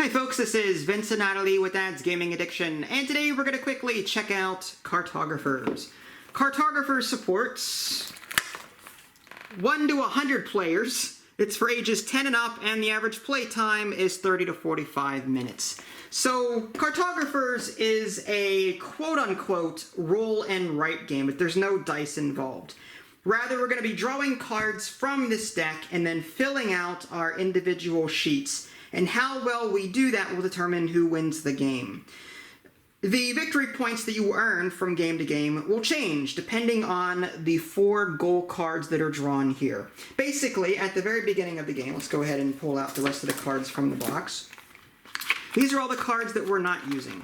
Hi folks, this is Vince and Natalie with Dad's Gaming Addiction, and today we're going to quickly check out Cartographers. Cartographers supports 1 to 100 players. It's for ages 10 and up, and the average play time is 30 to 45 minutes. So, Cartographers is a quote-unquote roll and write game, but there's no dice involved. Rather, we're going to be drawing cards from this deck and then filling out our individual sheets. And how well we do that will determine who wins the game. The victory points that you earn from game to game will change depending on the 4 goal cards that are drawn here. Basically, at the very beginning of the game, let's go ahead and pull out the rest of the cards from the box. These are all the cards that we're not using.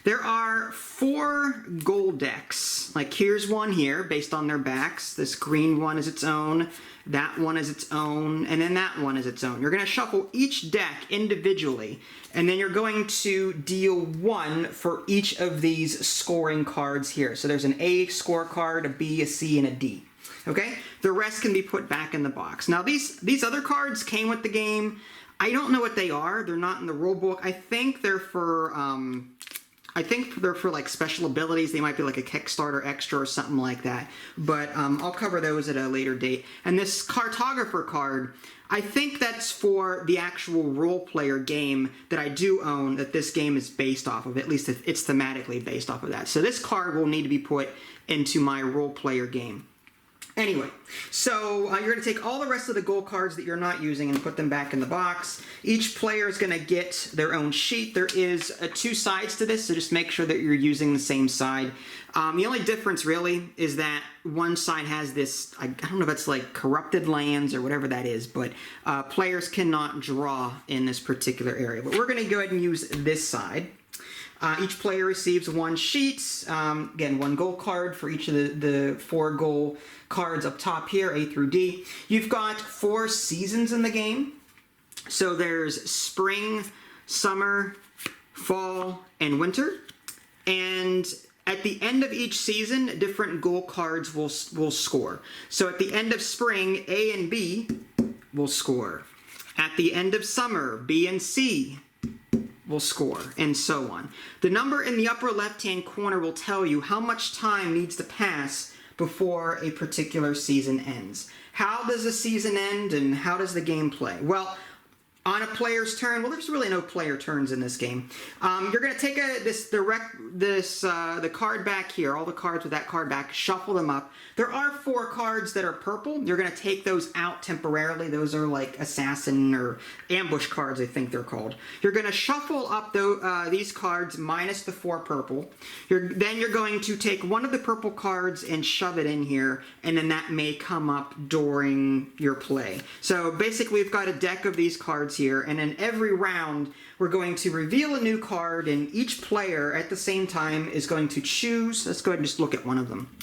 There are 4 goal decks. Like here's one here based on their backs. This green one is its own, that one is its own, and then that one is its own. You're going to shuffle each deck individually, and then you're going to deal 1 for each of these scoring cards here. So there's an A scorecard, a B, a C, and a D. Okay? The rest can be put back in the box. Now these other cards came with the game. I don't know what they are. They're not in the rule book. I think they're for like special abilities. They might be like a Kickstarter extra or something like that. But I'll cover those at a later date. And this Cartographer card, I think that's for the actual role player game that I do own, that this game is based off of. At least it's thematically based off of that. So this card will need to be put into my role player game. Anyway, so you're going to take all the rest of the goal cards that you're not using and put them back in the box. Each player is going to get their own sheet. There is 2 sides to this, so just make sure that you're using the same side. The only difference really is that one side has this, I don't know if it's like corrupted lands or whatever that is, but players cannot draw in this particular area. But we're going to go ahead and use this side. Each player receives 1 sheet, again, 1 goal card for each of the 4 goal cards up top here, A through D. You've got 4 seasons in the game. So there's spring, summer, fall, and winter. And at the end of each season, different goal cards will score. So at the end of spring, A and B will score. At the end of summer, B and C will score, and so on. The number in the upper left-hand corner will tell you how much time needs to pass before a particular season ends. How does a season end, and how does the game play? Well, on a player's turn, well, there's really no player turns in this game. You're going to take the card back here, all the cards with that card back, shuffle them up. There are 4 cards that are purple. You're going to take those out temporarily. Those are like assassin or ambush cards, I think they're called. You're going to shuffle up these cards minus the 4 purple. Then you're going to take one of the purple cards and shove it in here, and then that may come up during your play. So basically, we've got a deck of these cards here, and in every round we're going to reveal a new card, and each player at the same time is going to choose. Let's go ahead and just look at one of them.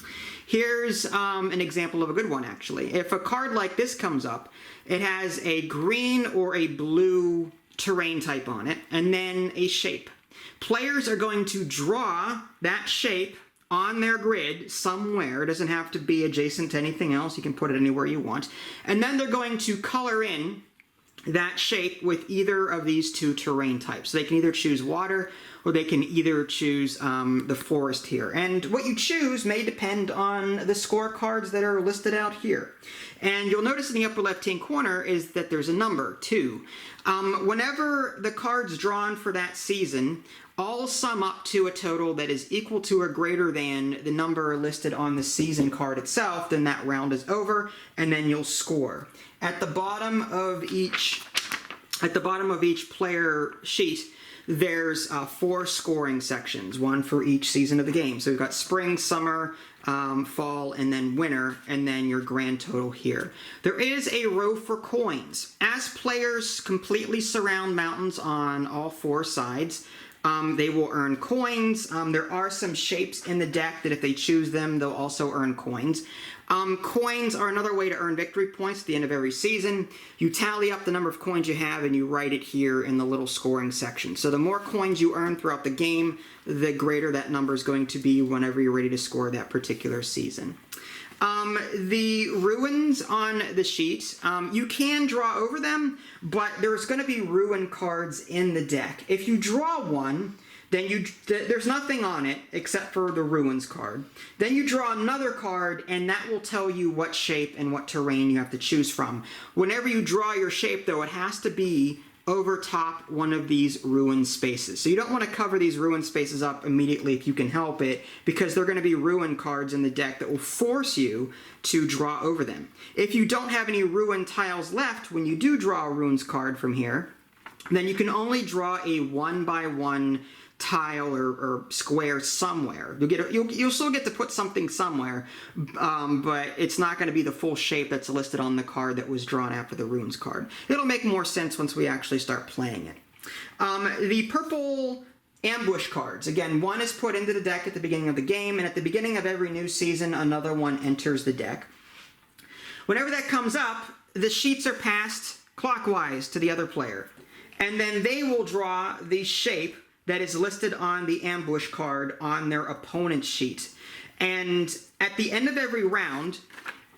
Here's an example of a good one, actually. If a card like this comes up, it has a green or a blue terrain type on it, and then a shape. Players are going to draw that shape on their grid somewhere. It doesn't have to be adjacent to anything else. You can put it anywhere you want. And then they're going to color in that shape with either of these 2 terrain types. So they can either choose water, or they can either choose the forest here. And what you choose may depend on the scorecards that are listed out here. And you'll notice in the upper left-hand corner is that there's a number, 2. Whenever the cards drawn for that season all sum up to a total that is equal to or greater than the number listed on the season card itself, then that round is over, and then you'll score. At the bottom of each player sheet, there's 4 scoring sections, 1 for each season of the game. So we've got spring, summer, fall, and then winter, and then your grand total here. There is a row for coins. As players completely surround mountains on all 4 sides, they will earn coins. There are some shapes in the deck that if they choose them, they'll also earn coins. Coins are another way to earn victory points at the end of every season. You tally up the number of coins you have and you write it here in the little scoring section. So the more coins you earn throughout the game, the greater that number is going to be whenever you're ready to score that particular season. The ruins on the sheet, you can draw over them, but there's going to be ruin cards in the deck. If you draw one, then there's nothing on it except for the ruins card. Then you draw another card, and that will tell you what shape and what terrain you have to choose from. Whenever you draw your shape, though, it has to be over top one of these ruin spaces. So you don't want to cover these ruin spaces up immediately if you can help it, because they're going to be ruin cards in the deck that will force you to draw over them. If you don't have any ruin tiles left when you do draw a ruins card from here, then you can only draw a 1x1 tile or square somewhere. You'll still get to put something somewhere, but it's not going to be the full shape that's listed on the card that was drawn after the runes card. It'll make more sense once we actually start playing it. The purple ambush cards. Again, one is put into the deck at the beginning of the game, and at the beginning of every new season, another one enters the deck. Whenever that comes up, the sheets are passed clockwise to the other player, and then they will draw the shape that is listed on the ambush card on their opponent's sheet. And at the end of every round,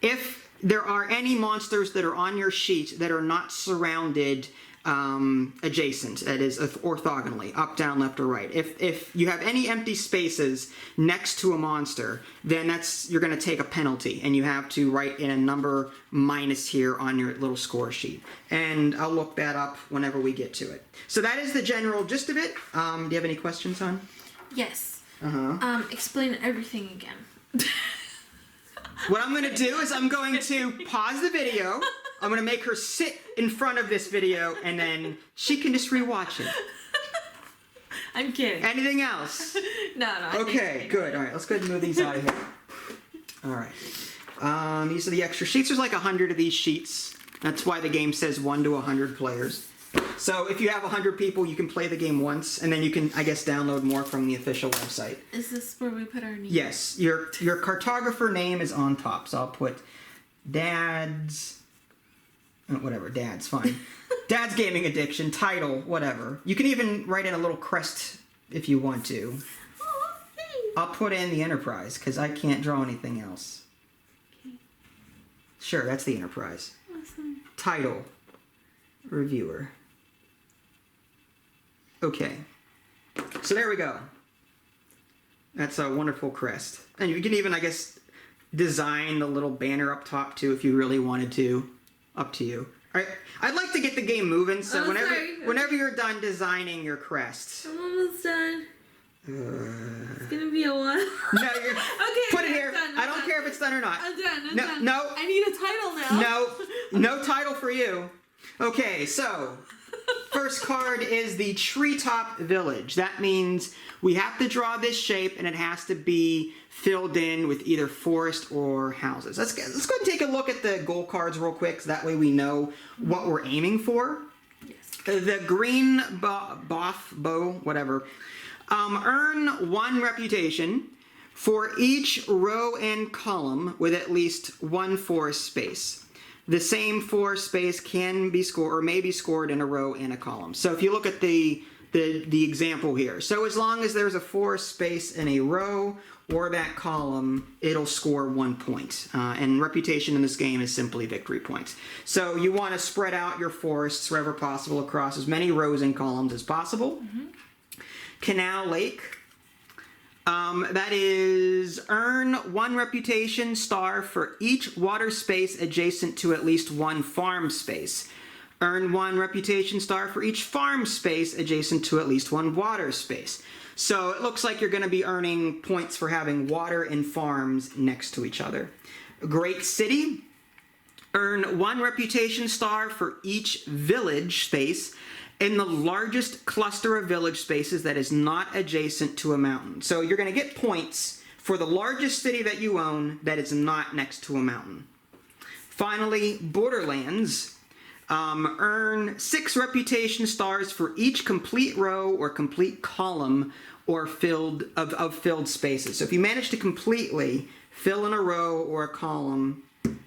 if there are any monsters that are on your sheet that are not surrounded adjacent, that is orthogonally, up, down, left, or right. If you have any empty spaces next to a monster, then you're going to take a penalty, and you have to write in a number minus here on your little score sheet. And I'll look that up whenever we get to it. So that is the general gist of it. Do you have any questions, hon? Yes. Explain everything again. What I'm going to do is I'm going to pause the video. I'm going to make her sit in front of this video, and then she can just rewatch it. I'm kidding. Anything else? No. Okay, good. All right, let's go ahead and move these out of here. All right. These are the extra sheets. There's like 100 of these sheets. That's why the game says 1 to 100 players. So if you have 100 people, you can play the game once, and then you can, I guess, download more from the official website. Is this where we put our name? Yes. Your cartographer name is on top, so I'll put Dad's... whatever, Dad's fine. Dad's Gaming Addiction, title, whatever. You can even write in a little crest if you want to. Oh, thanks. I'll put in the Enterprise, because I can't draw anything else. Okay. Sure, that's the Enterprise. Awesome. Title. Reviewer. Okay. So there we go. That's a wonderful crest. And you can even, I guess, design the little banner up top, too, if you really wanted to. Up to you. All right. I'd like to get the game moving, so whenever you're done designing your crest. I'm almost done. It's gonna be a while. No, you're... Okay, put it here. I don't care if it's done or not. I'm done. Done. No. I need a title now. No title for you. Okay, so first card is the Treetop Village. That means we have to draw this shape, and it has to be filled in with either forest or houses. Let's go ahead and take a look at the goal cards real quick, so that way we know what we're aiming for. Yes. The green bow, whatever. Earn 1 reputation for each row and column with at least 1 forest space. The same forest space can be scored or may be scored in a row and a column. So if you look at the example here, so as long as there's a forest space in a row or that column, it'll score 1 point. And reputation in this game is simply victory points. So you want to spread out your forests wherever possible across as many rows and columns as possible. Mm-hmm. Canal Lake. That is earn 1 reputation star for each water space adjacent to at least 1 farm space. Earn 1 reputation star for each farm space adjacent to at least 1 water space. So it looks like you're going to be earning points for having water and farms next to each other. Great City. Earn 1 reputation star for each village space in the largest cluster of village spaces that is not adjacent to a mountain. So you're going to get points for the largest city that you own that is not next to a mountain. Finally, Borderlands. Earn 6 reputation stars for each complete row or complete column or filled spaces. So if you manage to completely fill in a row or a column,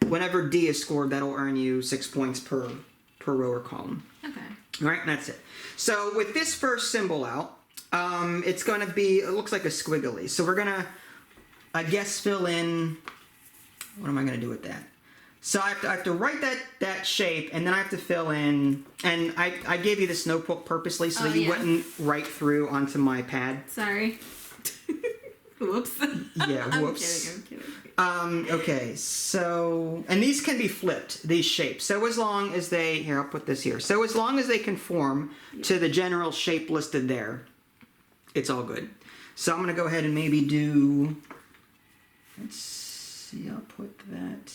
whenever D is scored, that'll earn you 6 points per row or column. Okay. All right, that's it. So with this first symbol out, it's going to be, it looks like a squiggly. So we're going to, I guess, fill in what am I going to do with that? So I have to write that shape, and then I have to fill in, and I gave you this notebook purposely so that you wouldn't write through onto my pad. Sorry. Whoops. Yeah, whoops. I'm kidding. Okay, so, and these can be flipped, these shapes. So as long as they, here, I'll put this here. So as long as they conform to the general shape listed there, it's all good. So I'm going to go ahead and maybe do, let's see, I'll put that.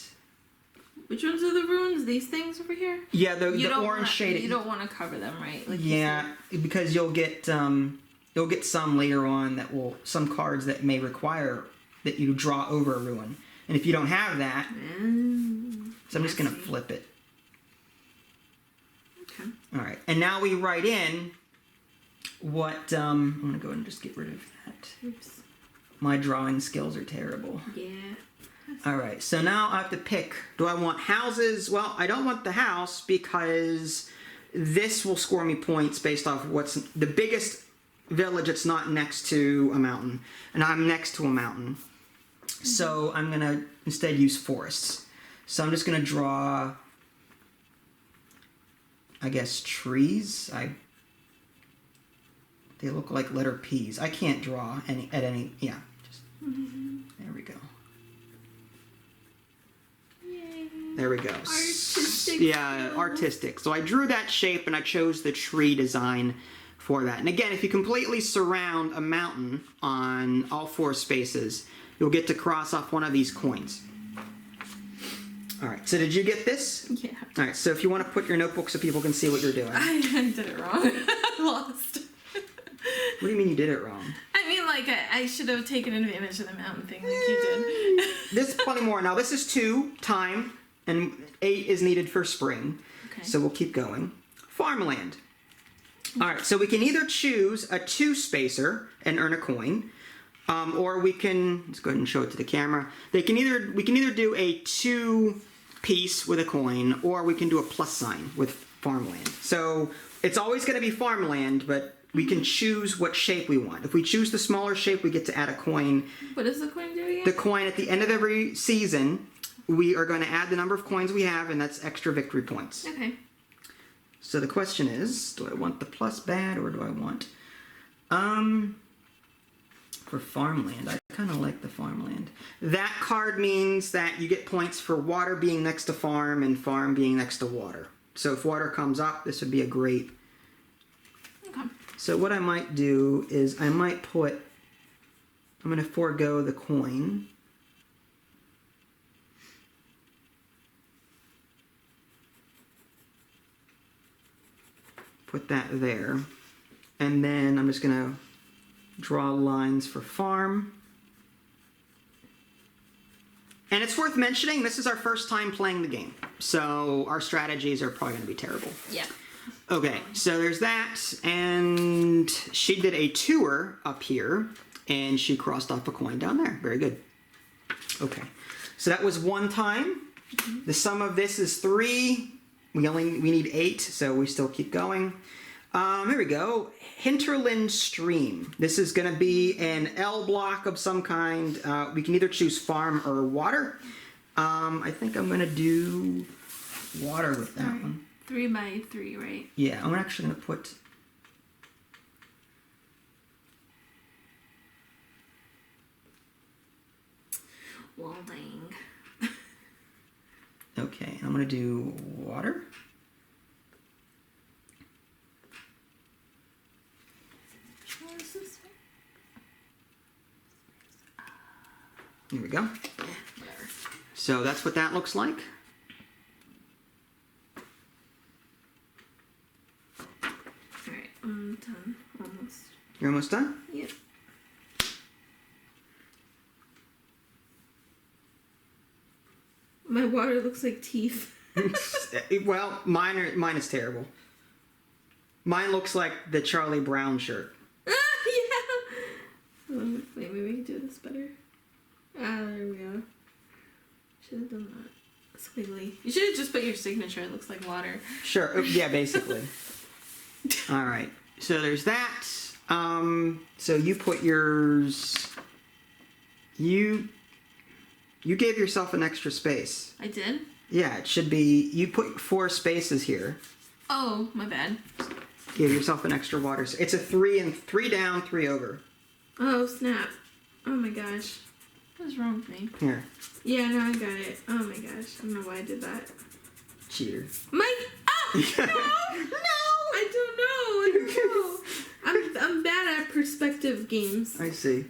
Which ones are the runes? These things over here? Yeah, the orange shading. You don't want to cover them, right? Like yeah, because you'll get some later on that will, some cards that may require that you draw over a ruin. And if you don't have that, so I'm just going to flip it. Okay. All right, and now we write in what, I'm going to go ahead and just get rid of that. Oops. My drawing skills are terrible. Yeah. All right, so now I have to pick, do I want houses? Well, I don't want the house because this will score me points based off what's the biggest village that's not next to a mountain. And I'm next to a mountain. So I'm going to instead use forests. So I'm just going to draw, I guess, trees. They look like letter P's. I can't draw any, yeah. Just, there we go. There we go. Artistic. Yeah, artistic. So I drew that shape and I chose the tree design for that. And again, if you completely surround a mountain on all 4 spaces, you'll get to cross off one of these coins. All right, so did you get this? Yeah. All right, so if you want to put your notebook so people can see what you're doing. I did it wrong. I lost. What do you mean you did it wrong? I mean, like, I should have taken advantage of the mountain thing like you did. There's plenty more. Now, this is 2 time, and 8 is needed for spring. Okay. So we'll keep going. Farmland. All right, so we can either choose a 2-spacer and earn a coin, or we can, let's go ahead and show it to the camera. We can either do a 2-piece with a coin, or we can do a plus sign with farmland. So it's always going to be farmland, but we can choose what shape we want. If we choose the smaller shape, we get to add a coin. What does the coin do again? The coin at the end of every season, we are going to add the number of coins we have, and that's extra victory points. Okay. So the question is, do I want the plus bad, or do I want... For farmland, I kind of like the farmland. That card means that you get points for water being next to farm and farm being next to water. So if water comes up, this would be a great... Okay. So what I might do is I might put... I'm going to forego the coin. Put that there. And then I'm just going to draw lines for farm. And it's worth mentioning, this is our first time playing the game. So our strategies are probably going to be terrible. Yeah. Okay, so there's that. And she did a tour up here. And she crossed off a coin down there. Very good. Okay, so that was 1 time. The sum of this is 3. We need 8, so we still keep going. Here we go. Hinterland Stream. This is going to be an L block of some kind. We can either choose farm or water. I think I'm going to do water with that one. 3 by 3, right? Yeah, I'm actually going to put... Well, dang. Okay, I'm going to do water. What is this? Here we go. Whatever. So that's what that looks like. Alright, I'm done. Almost. You're almost done? Yep. My water looks like teeth. Well, mine is terrible. Mine looks like the Charlie Brown shirt. Yeah! Wait, maybe we can do this better. Ah, there we go. Should have done that. Squiggly. You should have just put your signature. It looks like water. Sure. Yeah, basically. All right. So there's that. So you put yours. You gave yourself an extra space. I did? Yeah, it should be... You put 4 spaces here. Oh, my bad. Give yourself an extra water. It's a 3 down, 3 over. Oh, snap. Oh my gosh. What's wrong with me? Here. Yeah, no, I got it. Oh my gosh. I don't know why I did that. Cheater. Mike! Oh! No! No! I don't know. I'm bad at perspective games. I see.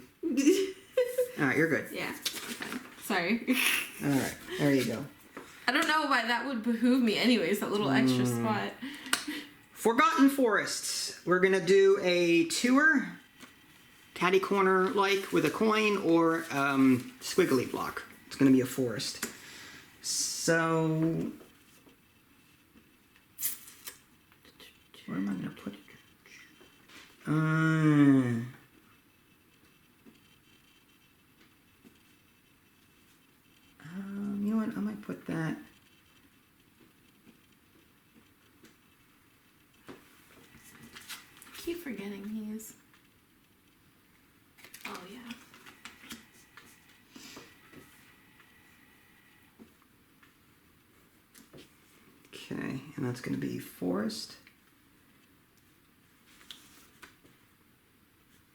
Alright, you're good. Yeah. Okay. Sorry. Alright, there you go. I don't know why that would behoove me anyways, that little extra spot. Forgotten Forests. We're going to do a tour, catty corner like with a coin or squiggly block. It's going to be a forest. So, where am I going to put it? You know what? I might put that. I keep forgetting these. Oh, yeah. Okay, and that's going to be forest.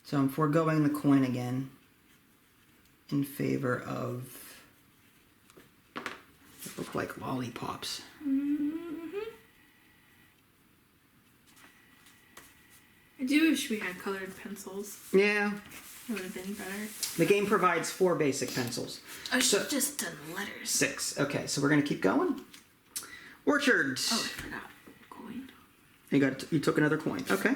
So I'm foregoing the coin again in favor of what look like lollipops. I do wish we had colored pencils. Yeah. It would have been better. The game provides 4 basic pencils. I should have just done letters. 6. Okay, so we're going to keep going. Orchard. Oh, I forgot. Coin. You took another coin. Okay.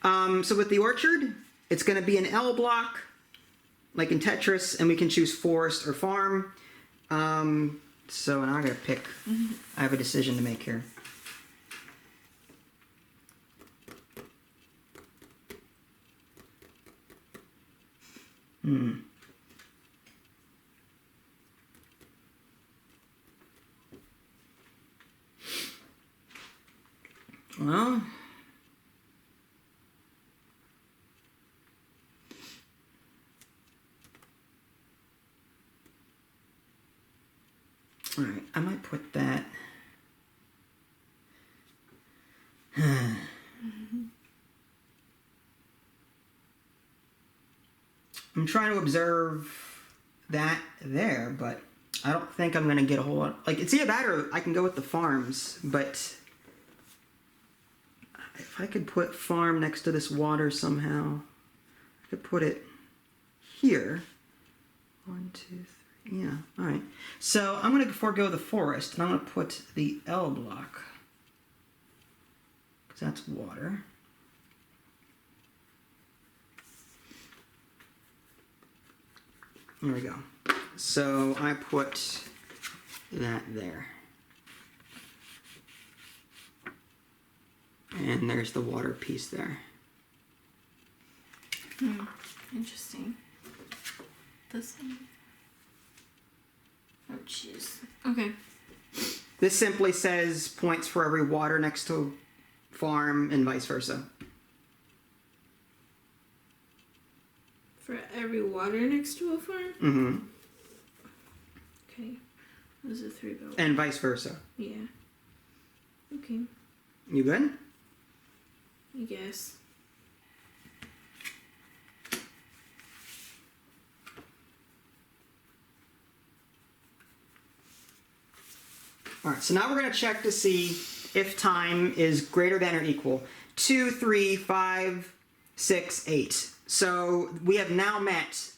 So with the orchard, it's going to be an L block, like in Tetris, and we can choose forest or farm. So now I'm going to pick. I have a decision to make here. Well, all right, I might put that. I'm trying to observe that there, but I don't think I'm going to get a whole lot. Like, it's either that or I can go with the farms, but if I could put farm next to this water somehow, I could put it here. 1, 2, 3. Yeah, all right. So I'm going to forego the forest, and I'm going to put the L block, because that's water. There we go. So I put that there. And there's the water piece there. Interesting. This one. Oh, jeez. Okay. This simply says points for every water next to farm and vice versa. For every water next to a farm? Mm-hmm. Okay. Those are 3 go. And vice versa. Yeah. Okay. You good? I guess. Alright, so now we're going to check to see if time is greater than or equal. 2, 3, 5, 6, 8. So we have now met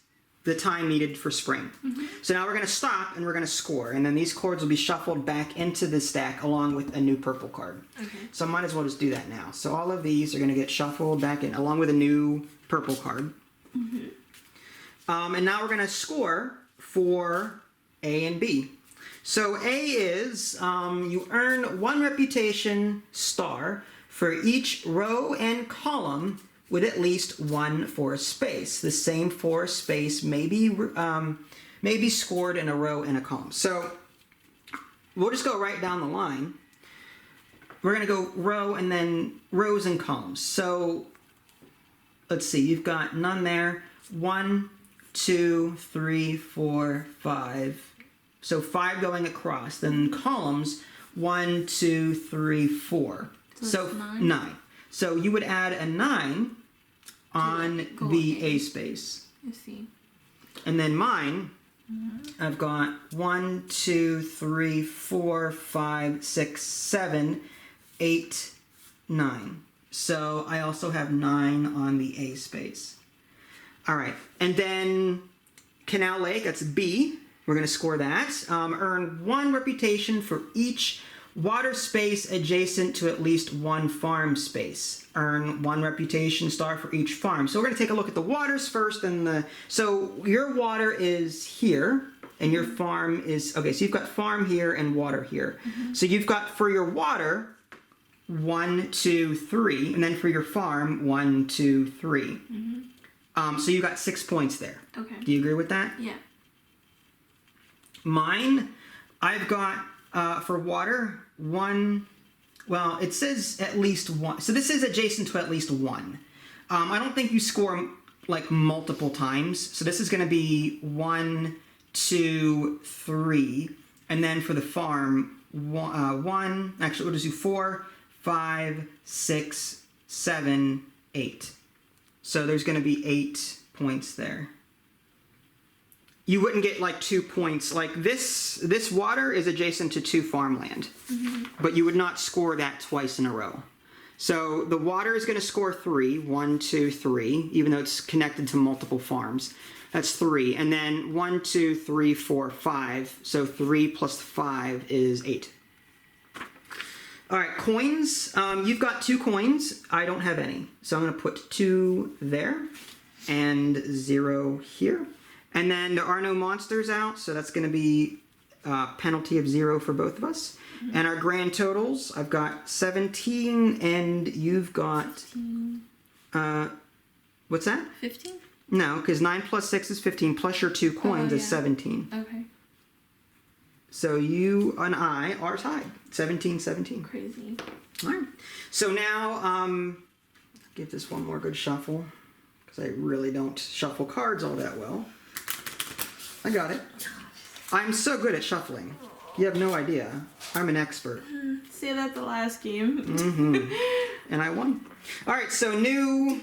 the time needed for spring. So now we're going to stop and we're going to score. And then these cards will be shuffled back into the stack along with a new purple card. Okay. So I might as well just do that now. So all of these are going to get shuffled back in along with a new purple card. And now we're going to score for A and B. So A is you earn 1 reputation star for each row and column with at least 1 forest space. The same forest space may be scored in a row and a column. So we'll just go right down the line. We're going to go row and then rows and columns. So let's see, you've got none there. 1, 2, 3, 4, 5, So 5 going across. Then columns, 1, 2, 3, 4. So that's 9? 9. So you would add a 9 on go the A. A space. I see. And then mine, I've got 1, 2, 3, 4, 5, 6, 7, 8, 9. So I also have 9 on the A space. All right. And then Canal Lake, that's B. We're going to score that. Earn 1 reputation for each water space adjacent to at least 1 farm space. Earn 1 reputation star for each farm. So we're going to take a look at the waters first. So your water is here, and your farm is... Okay, so you've got farm here and water here. So you've got, for your water, 1, 2, 3. And then for your farm, 1, 2, 3. So you got 6 points there. Okay. Do you agree with that? Yeah. Mine, I've got, for water, 1, well, it says at least 1. So this is adjacent to at least 1. I don't think you score, like, multiple times. So this is going to be 1, 2, 3. And then for the farm, 1, actually, we'll just do 4, 5, 6, 7, 8. So there's going to be 8 points there. You wouldn't get like 2 points. Like this water is adjacent to 2 farmland, but you would not score that twice in a row. So the water is going to score 3, 1, 2, 3, even though it's connected to multiple farms. That's 3. And then 1, 2, 3, 4, 5. So 3 plus 5 is 8. All right, coins. You've got 2 coins. I don't have any. So I'm going to put 2 there and 0 here. And then there are no monsters out, so that's going to be a penalty of 0 for both of us. And our grand totals, I've got 17 and you've got... 15. What's that? 15? No, because 9 plus 6 is 15, plus your 2 coins is 17. Okay. So you and I are tied. 17-17. Crazy. All right. So now, give this one more good shuffle, because I really don't shuffle cards all that well. I got it. I'm so good at shuffling. You have no idea. I'm an expert. Say that the last game. And I won. All right, so new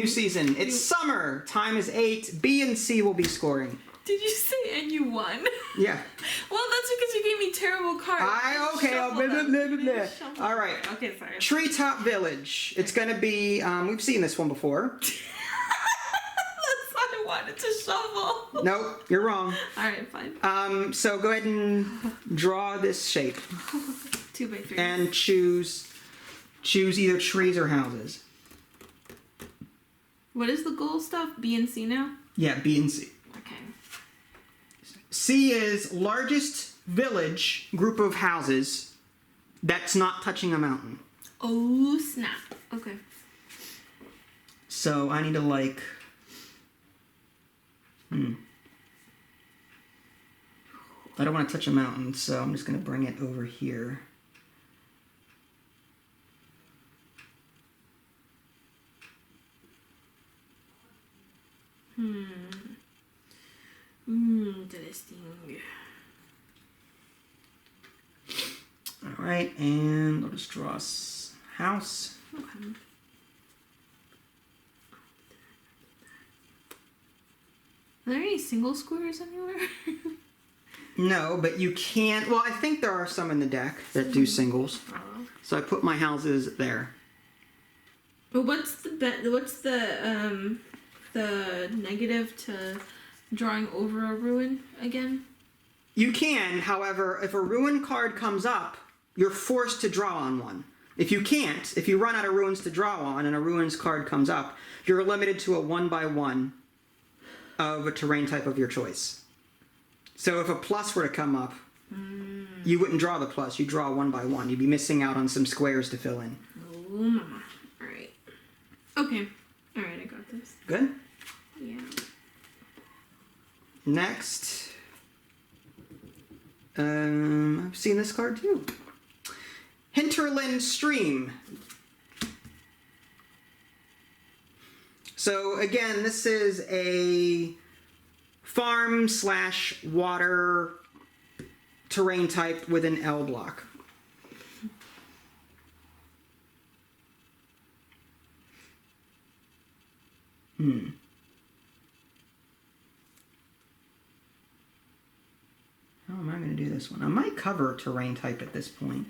season. It's summer. Time is 8. B and C will be scoring. Did you say and you won? Yeah. Well, that's because you gave me terrible cards. Okay. Shuffle them. All right. Okay, sorry. Treetop Village. It's going to be, we've seen this one before. That's why I wanted to shuffle. Nope, you're wrong. All right, fine. So go ahead and draw this shape. 2 by 3. And choose either trees or houses. What is the goal stuff? B and C now? Yeah, B and C. Okay. C is largest village group of houses that's not touching a mountain. Oh, snap. Okay. So I need to like... I don't want to touch a mountain, so I'm just going to bring it over here. Interesting. All right, and I'll just draw a house. Okay. Are there any single squares anywhere? No, but you can't... Well, I think there are some in the deck that do singles. So I put my houses there. But what's the negative to drawing over a ruin again? You can, however, if a ruin card comes up, you're forced to draw on one. If you can't, if you run out of ruins to draw on and a ruins card comes up, you're limited to a 1x1 of a terrain type of your choice. So if a plus were to come up, you wouldn't draw the plus, you'd draw 1x1. You'd be missing out on some squares to fill in. Oh, mama. Alright. Okay. Alright, I got this. Good? Yeah. Next. I've seen this card too. Hinterland Stream. So again, this is a farm/water terrain type with an L block. How am I going to do this one? I might cover a terrain type at this point.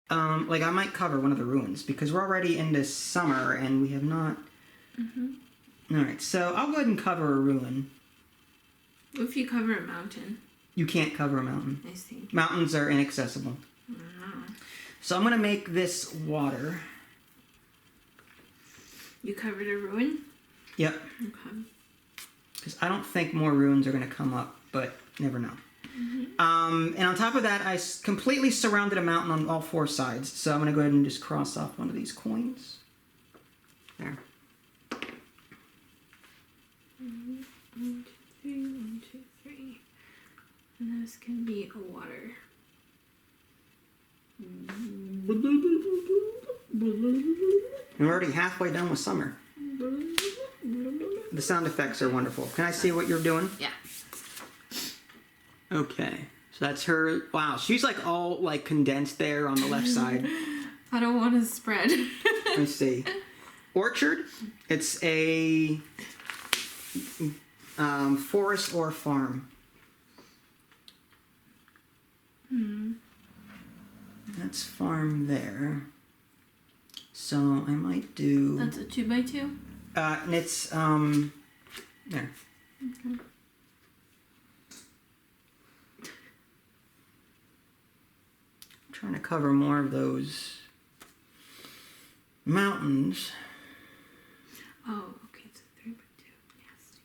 Like, I might cover one of the ruins, because we're already into summer, and we have not... Alright, so I'll go ahead and cover a ruin. What if you cover a mountain? You can't cover a mountain. I see. Mountains are inaccessible. So I'm going to make this water. You covered a ruin? Yep. Okay. Because I don't think more ruins are going to come up, but never know. And on top of that, I completely surrounded a mountain on all 4 sides. So I'm going to go ahead and just cross off one of these coins. There. 1, 2, 3, 1, 2, 3. And this can be a water. And we're already halfway done with summer. The sound effects are wonderful. Can I see what you're doing? Yeah. Okay. So that's her. Wow, she's like all like condensed there on the left side. I don't want to spread. Let me see. Orchard. It's a forest or farm. That's farm there. So I might do. That's a 2x2? And it's there. Trying to cover more of those mountains. Oh, okay, it's a 3x2. Nasty.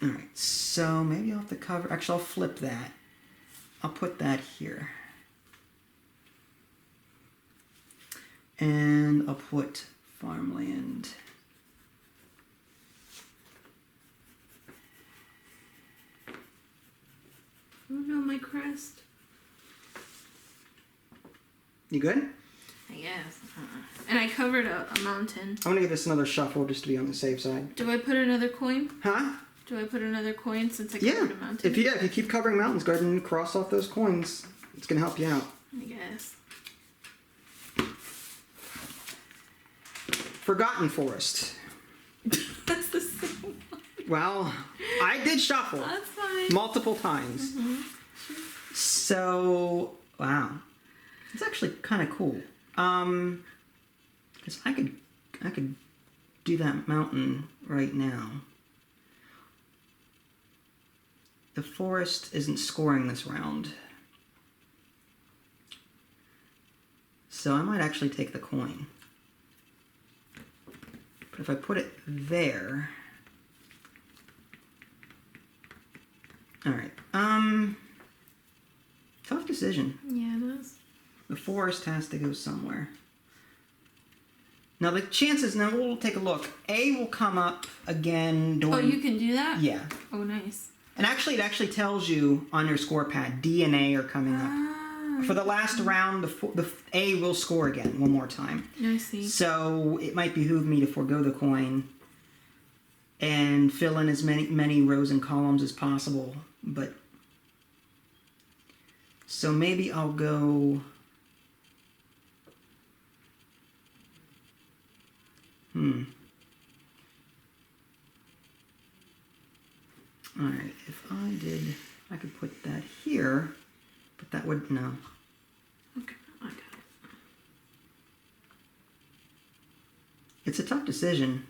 Alright, so maybe I'll have to cover... Actually, I'll flip that. I'll put that here. And I'll put farmland... Oh no, my crest. You good? I guess. And I covered a mountain. I'm gonna give this another shuffle just to be on the safe side. Do I put another coin? Huh? Do I put another coin since I covered a mountain? If you keep covering mountains, go ahead and cross off those coins. It's gonna help you out. I guess. Forgotten Forest. That's the same one. Well, I did shuffle. That's fine. Multiple times. So, wow. It's actually kind of cool. Because I could do that mountain right now. The forest isn't scoring this round. So I might actually take the coin. But if I put it there... Alright, tough decision. Yeah, it is. The forest has to go somewhere. Now the chances, now we'll take a look. A will come up again during... Oh, you can do that? Yeah. Oh, nice. And actually, it actually tells you on your score pad, D and A are coming up. For the last round, the A will score again one more time. I see. So it might behoove me to forego the coin and fill in as many rows and columns as possible. But so maybe I'll go. All right. If I did, I could put that here, but that would no. Okay, I got it. It's a tough decision.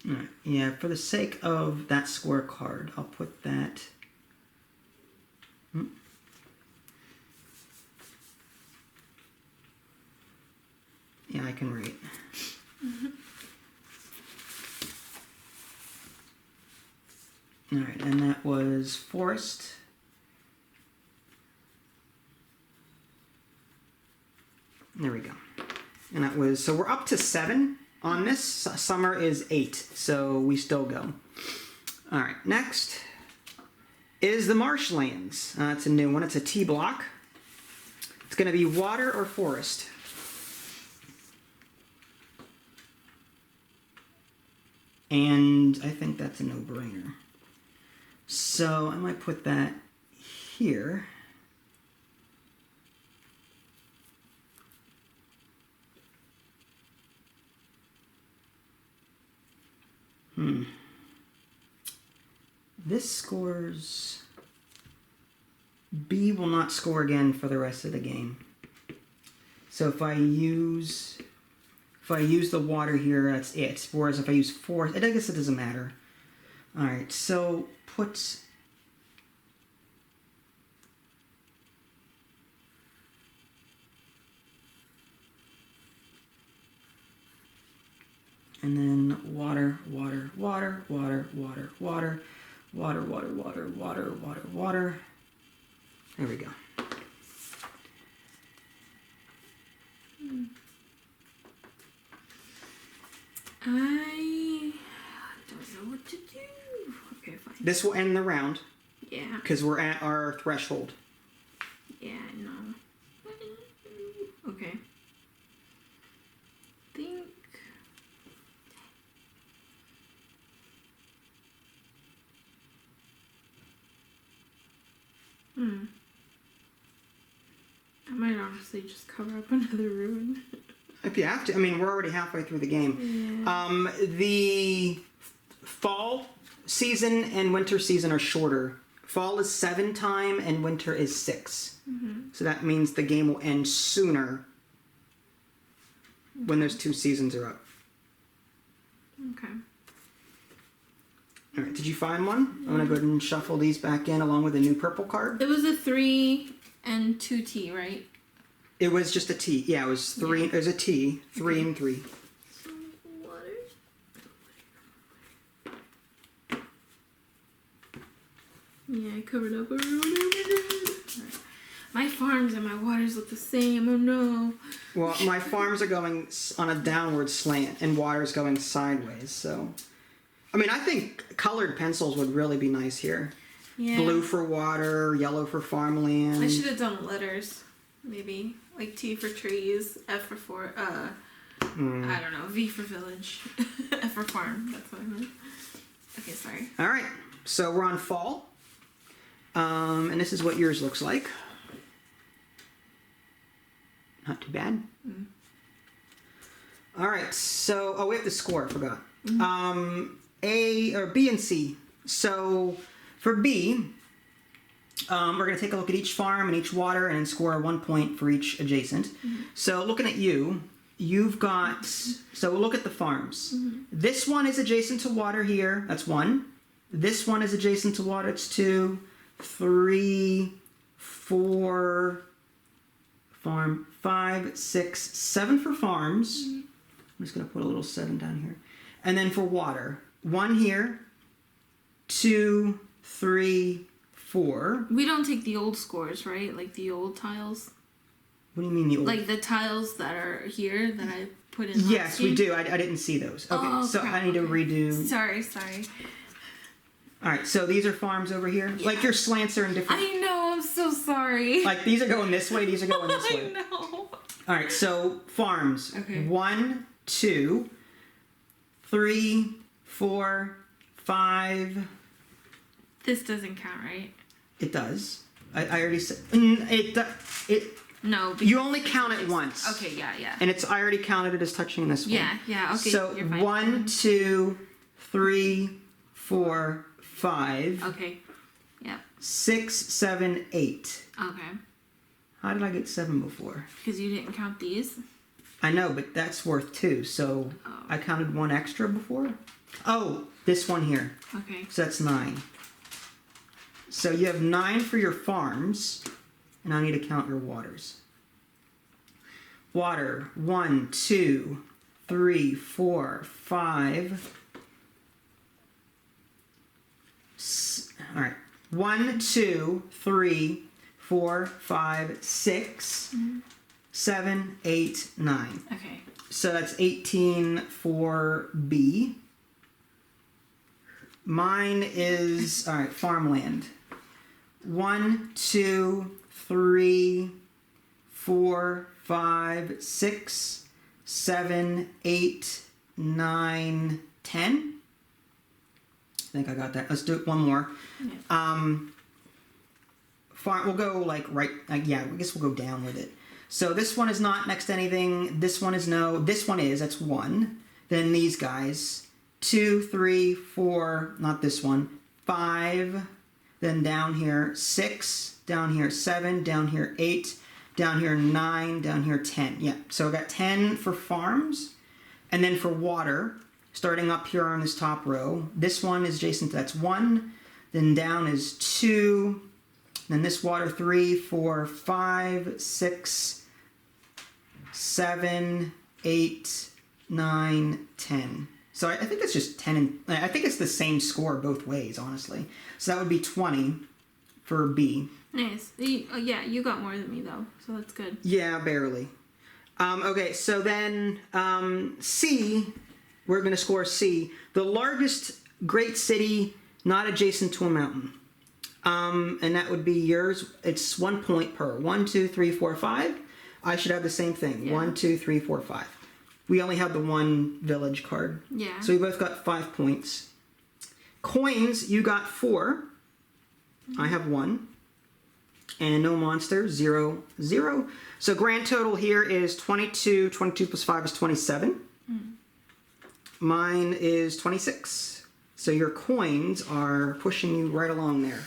Alright, yeah, for the sake of that square card, I'll put that... Yeah, I can write. Alright, and that was forest. There we go. And that was, so we're up to 7 on this. Summer is 8, so we still go. All right, next is the Marsh Lanes. It's a new one. It's a T block. It's going to be water or forest. And I think that's a no-brainer. So I might put that here. This scores... B will not score again for the rest of the game. So if I use the water here, that's it. Whereas if I use force, I guess it doesn't matter. All right, so put... And then water, water, water, water, water, water, water, water, water, water, water, water. There we go. I don't know what to do. Okay, fine. This will end the round. Yeah. Because we're at our threshold. Yeah, I know. Okay. Think. I might honestly just cover up another ruin. If you have to. I mean, we're already halfway through the game. Yeah. The fall season and winter season are shorter. Fall is 7 time and winter is 6. So that means the game will end sooner when those 2 seasons are up. Okay. All right, did you find one? I'm going to go ahead and shuffle these back in along with a new purple card. It was a 3 and 2T, right? It was just a T. Yeah, it was 3. Yeah. It was a T. 3 and 3. Water. Yeah, I covered up a ruin. Right. My farms and my waters look the same. Oh no. Well, my farms are going on a downward slant and water's going sideways, so... I mean, I think colored pencils would really be nice here. Yeah. Blue for water, yellow for farmland. I should have done letters, maybe. Like T for trees, F for I don't know, V for village, F for farm. That's what I meant. Okay, sorry. All right, so we're on fall. And this is what yours looks like. Not too bad. All right, so... Oh, we have to score, I forgot. A or B and C. So for B, we're going to take a look at each farm and each water and then score 1 point for each adjacent. So looking at you, you've got... So look at the farms. This one is adjacent to water here. That's 1. This one is adjacent to water. It's 2, 3, 4, farm 5, 6, 7 for farms. I'm just going to put a little 7 down here. And then for water, 1 here, 2, 3, 4. We don't take the old scores, right? Like the old tiles? What do you mean the old? Like the tiles that are here that I put in Yes, we do. I didn't see those. Okay, Oh, so crap, I need to redo. Sorry. All right, so these are farms over here. Yeah. Like your slants are in different... I know, I'm so sorry. Like these are going this way, these are going this way. I know. All right, so farms. Okay. 1, 2, 3, 4, 5. This doesn't count, right? It does. I already said... It. No. because You only count it once. Okay, yeah. And I already counted it as touching this one. Yeah, okay. So you're fine. 1, 2, 3, 4, 5. Okay. Yeah. 6, 7, 8. Okay. How did I get 7 before? Because you didn't count these. I know, but that's worth 2. So I counted 1 extra before. Oh, this one here. Okay. So that's 9. So you have 9 for your farms, and I need to count your waters. Water, 1, 2, 3, 4, 5. All right. 1, 2, 3, 4, 5, 6, 7, 8, 9. Okay. So that's 18 for B. Mine is, all right, farmland. 1, 2, 3, 4, 5, 6, 7, 8, 9, 10. I think I got that. Let's do it one more. Yeah. We'll go like right. Yeah, I guess we'll go down with it. So this one is not next to anything. This one is no. This one is. That's 1. Then these guys. 2, 3, 4. Not this one. 5. Then down here 6. Down here 7. Down here 8. Down here 9. Down here 10. Yeah. So I got 10 for farms, and then for water. Starting up here on this top row. This one is adjacent to that's 1. Then down is 2. Then this water 3, 4, 5, 6, 7, 8, 9, 10. So I think it's just 10. And I think it's the same score both ways, honestly. So that would be 20 for B. Nice. Yeah, you got more than me though, so that's good. Yeah, barely. Okay, so then C, we're going to score C. The largest great city not adjacent to a mountain. And that would be yours. It's 1 point per. 1, 2, 3, 4, 5. I should have the same thing. Yeah. 1, 2, 3, 4, 5. We only have the one village card. Yeah. So we both got 5 points. Coins, you got 4. I have 1. And no monster, 0, 0. So grand total here is 22. 22 plus 5 is 27. Mine is 26. So your coins are pushing you right along there.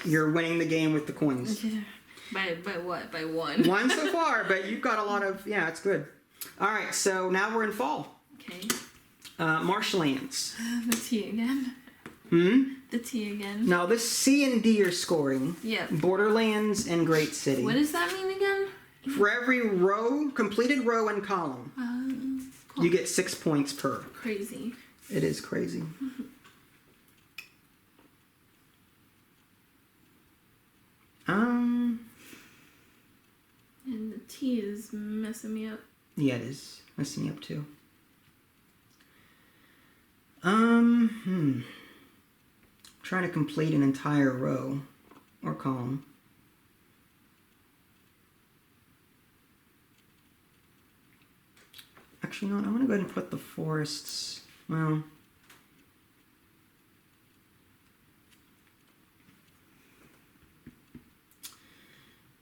You're winning the game with the coins. Yeah. By what? By 1. 1 so far, but you've got a lot of... Yeah, it's good. All right, so now we're in fall. Okay. Marsh Lanes. The T again. The T again. Now, this C and D are scoring. Yep. Borderlands and Great City. What does that mean again? For every row, completed row and column, Cool. you get 6 points per. Crazy. It is crazy. And the T is messing me up. Yeah, it is messing me up too. Trying to complete an entire row or column. Actually, you know what? I'm gonna go ahead and put the forests. Well.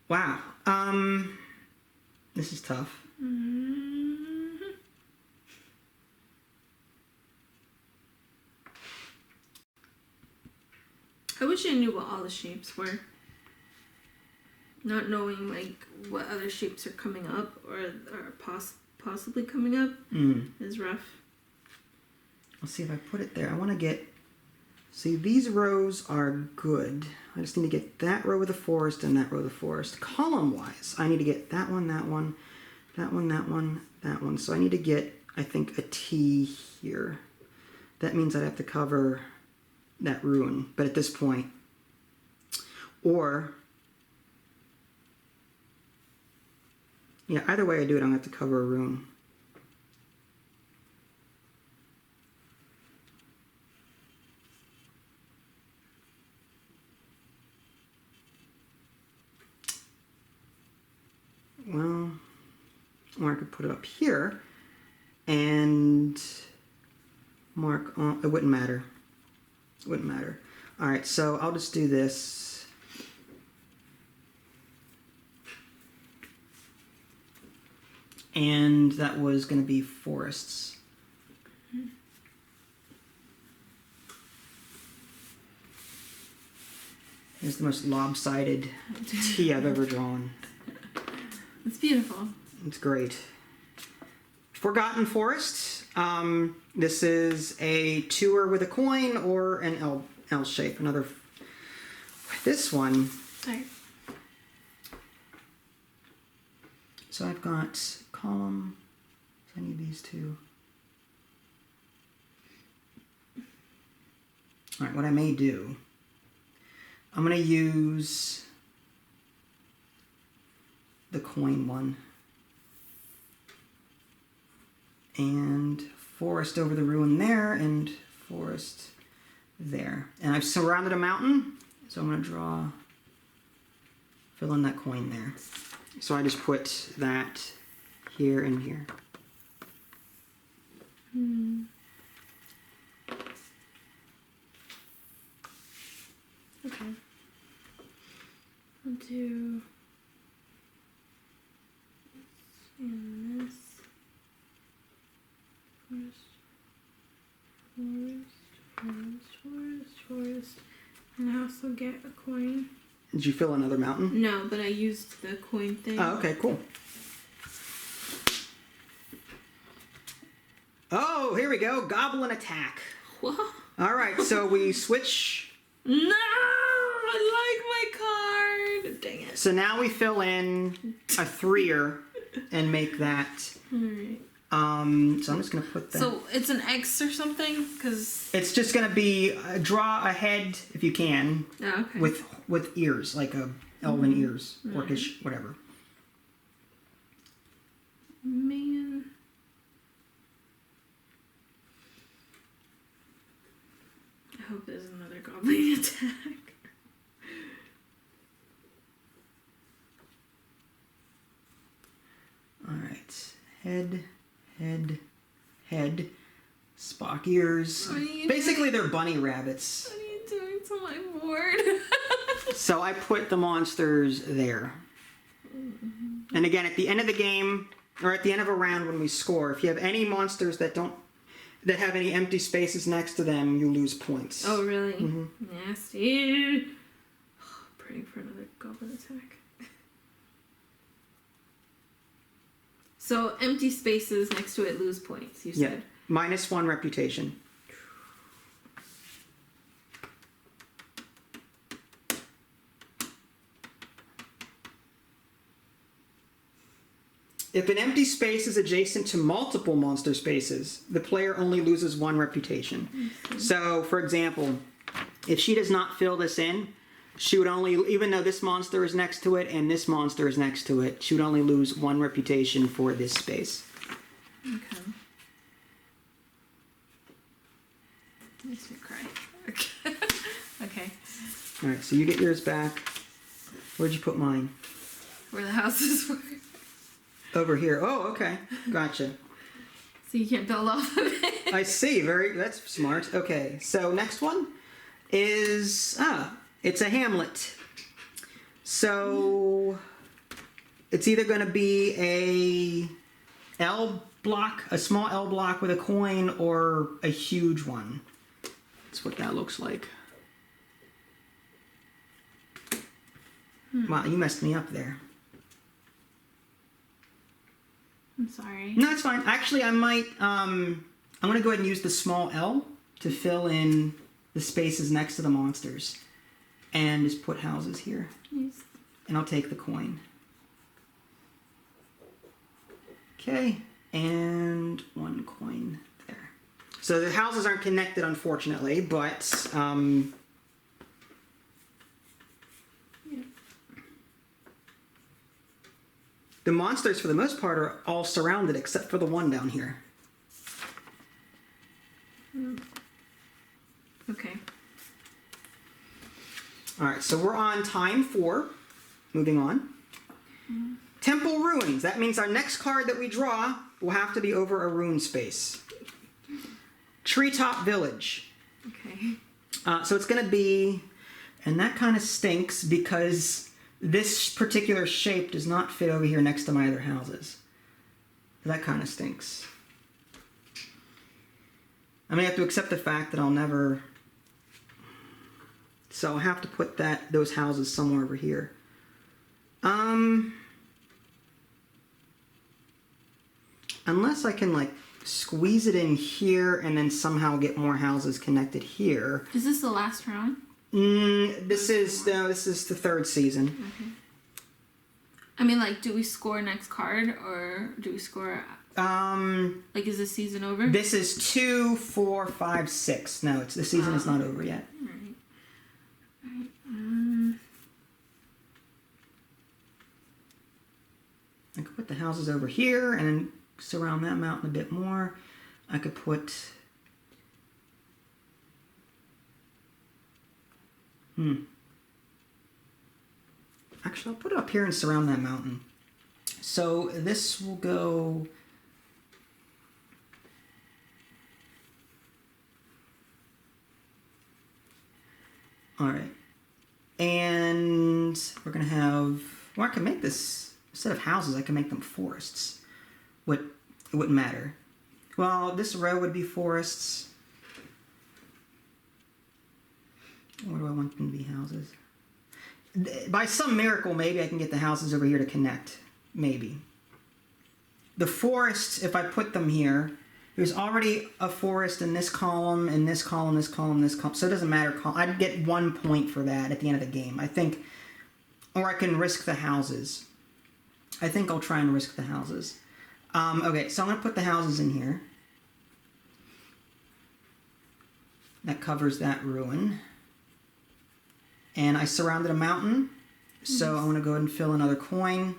Wow. This is tough. I wish I knew what all the shapes were. Not knowing like what other shapes are coming up or are possibly coming up is rough. Let's see if I put it there. I want to get... See, these rows are good. I just need to get that row with the forest and that row with the forest. Column-wise, I need to get that one, that one, that one, that one, that one. So I need to get, I think, a T here. That means I'd have to cover that ruin. But at this point... Or... Yeah, either way I do it, I'm going to have to cover a ruin. Well, or I could put it up here and mark on, it wouldn't matter. It wouldn't matter. All right, so I'll just do this. And that was going to be forests. Here's the most lopsided T I've ever drawn. It's beautiful. It's great. Forgotten Forest. This is a tour with a coin or an L shape. Another. This one. Sorry. So I've got column. So I need these two. All right. What I may do. I'm going to use the coin one. And forest over the ruin there, and forest there. And I've surrounded a mountain, so I'm going to fill in that coin there. So I just put that here and here. Okay. I'll do and this. Forest. And I also get a coin. Did you fill another mountain? No, but I used the coin thing. Oh, okay, cool. Oh, here we go. Goblin Attack. What? All right, so we switch. No! I like my card! Dang it. So now we fill in a 3er and make that. Alright. So I'm just going to put that. So it's an X or something? Because... It's just going to be draw a head, if you can, Oh, okay. with ears, like a elven ears, orcish, whatever. Man. I hope there's another Goblin Attack. All right, head, Spock ears. Basically, they're bunny rabbits. What are you doing to my board? So I put the monsters there. And again, at the end of the game, or at the end of a round when we score, if you have any monsters that have any empty spaces next to them, you lose points. Oh, really? Nasty. Praying for another Goblin Attack. So empty spaces next to it lose points, you said? Yeah. -1 reputation. If an empty space is adjacent to multiple monster spaces, the player only loses 1 reputation. So, for example, if she does not fill this in, she would only, even though this monster is next to it and this monster is next to it, she would only lose 1 reputation for this space. Okay. Makes me cry. Okay. Okay. Alright, so you get yours back. Where'd you put mine? Where the houses were. Over here. Oh, okay. Gotcha. So you can't build off of it. I see. That's smart. Okay, so next one is, it's a hamlet. So it's either going to be a L block, a small L block with a coin, or a huge one. That's what that looks like. Wow, you messed me up there. I'm sorry. No, it's fine. Actually, I might, I'm going to go ahead and use the small L to fill in the spaces next to the monsters. And just put houses here. Yes. And I'll take the coin. Okay, and 1 coin there. So the houses aren't connected, unfortunately, but the monsters, for the most part, are all surrounded except for the one down here. Okay. All right, so we're on time 4. Moving on. Temple ruins. That means our next card that we draw will have to be over a rune space. Treetop Village. Okay. So it's going to be, and that kind of stinks because this particular shape does not fit over here next to my other houses. That kind of stinks. I may have to accept the fact that I'll never... So I'll have to put those houses somewhere over here. Unless I can, like, squeeze it in here and then somehow get more houses connected here. Is this the last round? This is the 3rd season. Okay. I mean, like, do we score next card or do we score... like, is this season over? This is 2, 4, 5, 6. No, the season is not over yet. Right. I could put the houses over here and then surround that mountain a bit more. I could put... Actually, I'll put it up here and surround that mountain. So this will go... All right. And we're going to have... Well, I can make this... Instead of houses, I can make them forests. It wouldn't matter. Well, this row would be forests. Where do I want them to be houses? By some miracle, maybe I can get the houses over here to connect. Maybe. The forests, if I put them here, there's already a forest in this column, in this column, this column, this column. So it doesn't matter. I'd get 1 point for that at the end of the game. I think, or I can risk the houses. I think I'll try and risk the houses. Okay, so I'm going to put the houses in here. That covers that ruin. And I surrounded a mountain, so I'm going to go ahead and fill another coin.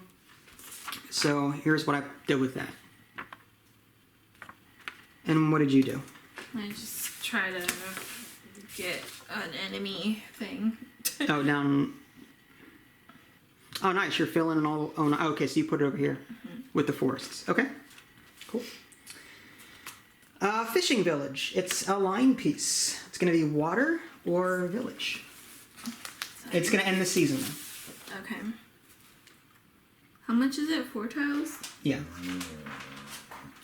So here's what I did with that. And what did you do? I just try to get an enemy thing. Oh, down... Oh, nice. You're filling in all... Oh, no. Okay, so you put it over here with the forests. Okay, cool. Fishing village. It's a line piece. It's going to be water or village. It's going to end the season, though. Okay. How much is it? 4 tiles? Yeah.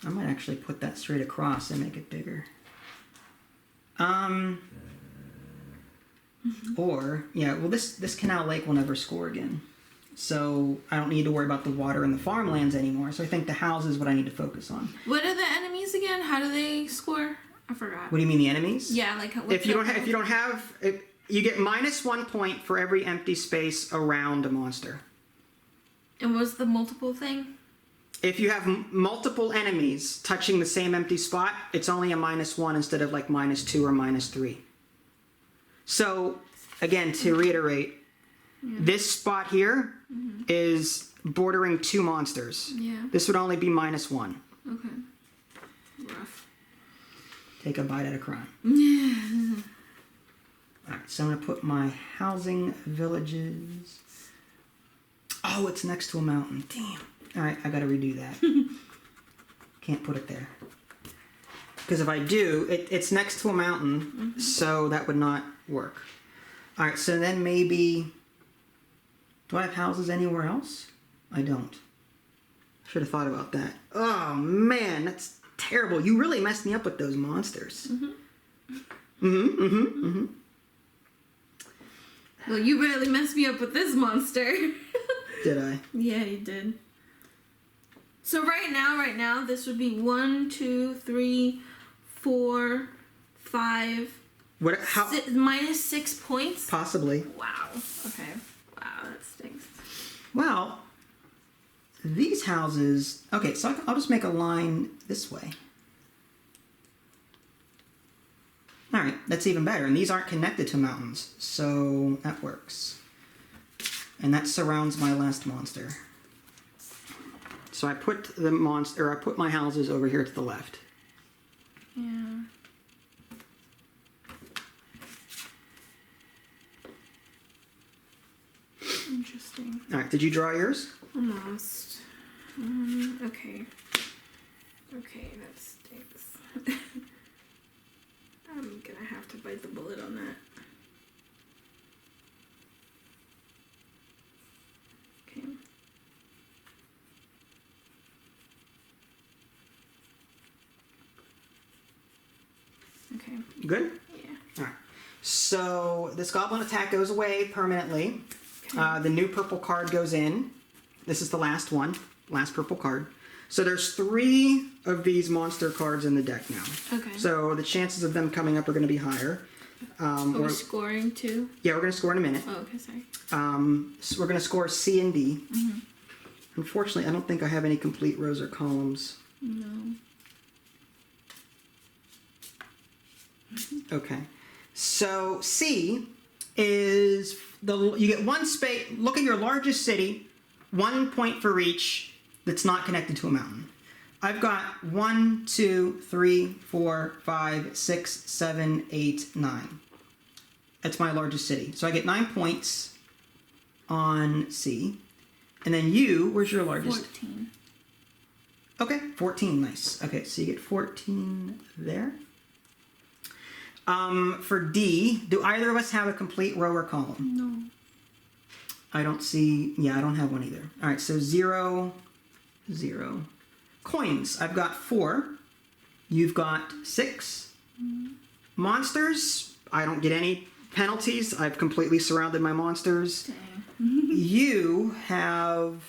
I might actually put that straight across and make it bigger. Or, yeah, well, this canal lake will never score again. So I don't need to worry about the water in the farmlands anymore. So I think the house is what I need to focus on. What are the enemies again? How do they score? I forgot. What do you mean, the enemies? Yeah, like If you don't have, you get -1 point for every empty space around a monster. And what's the multiple thing? If you have multiple enemies touching the same empty spot, it's only a -1 instead of like -2 or -3. So, again, to reiterate, this spot here is bordering 2 monsters. Yeah. This would only be -1. Okay. Rough. Take a bite at a crime. Alright, so I'm going to put my housing villages. Oh, it's next to a mountain. Damn. Alright, I got to redo that. Can't put it there. Because if I do, it's next to a mountain, so that would not work. Alright, so then maybe... Do I have houses anywhere else? I don't. Should have thought about that. Oh, man, that's terrible. You really messed me up with those monsters. Well, you barely messed me up with this monster. Did I? Yeah, you did. So right now, this would be 1, 2, 3, 4, 5. What? How? -6 points? Possibly. Wow. Okay. Wow, that stinks. Well, these houses... Okay, so I'll just make a line this way. Alright, that's even better. And these aren't connected to mountains, so that works. And that surrounds my last monster. So I put I put my houses over here to the left. Yeah. Interesting. Alright, did you draw yours? Almost. Okay. Okay, that stinks. I'm gonna have to bite the bullet on that. Okay. Okay. Good? Yeah. Alright. So this Goblin Attack goes away permanently. Okay. The new purple card goes in. This is the last one. Last purple card. So there's 3 of these monster cards in the deck now. Okay. So the chances of them coming up are going to be higher. Are we scoring too? Yeah, we're going to score in a minute. Oh, okay, sorry. So we're going to score C and D. Unfortunately, I don't think I have any complete rows or columns. No. Okay. So C is you get 1 space. Look at your largest city. 1 point for each that's not connected to a mountain. I've got 1, 2, 3, 4, 5, 6, 7, 8, 9. That's my largest city. So I get 9 points on C. And then you, where's your largest? 14. Okay, 14, nice. Okay, so you get 14 there. For D, do either of us have a complete row or column? No. I don't see, yeah, I don't have one either. All right, so 0, 0. Coins, I've got 4. You've got 6. Monsters, I don't get any penalties. I've completely surrounded my monsters. Dang. You have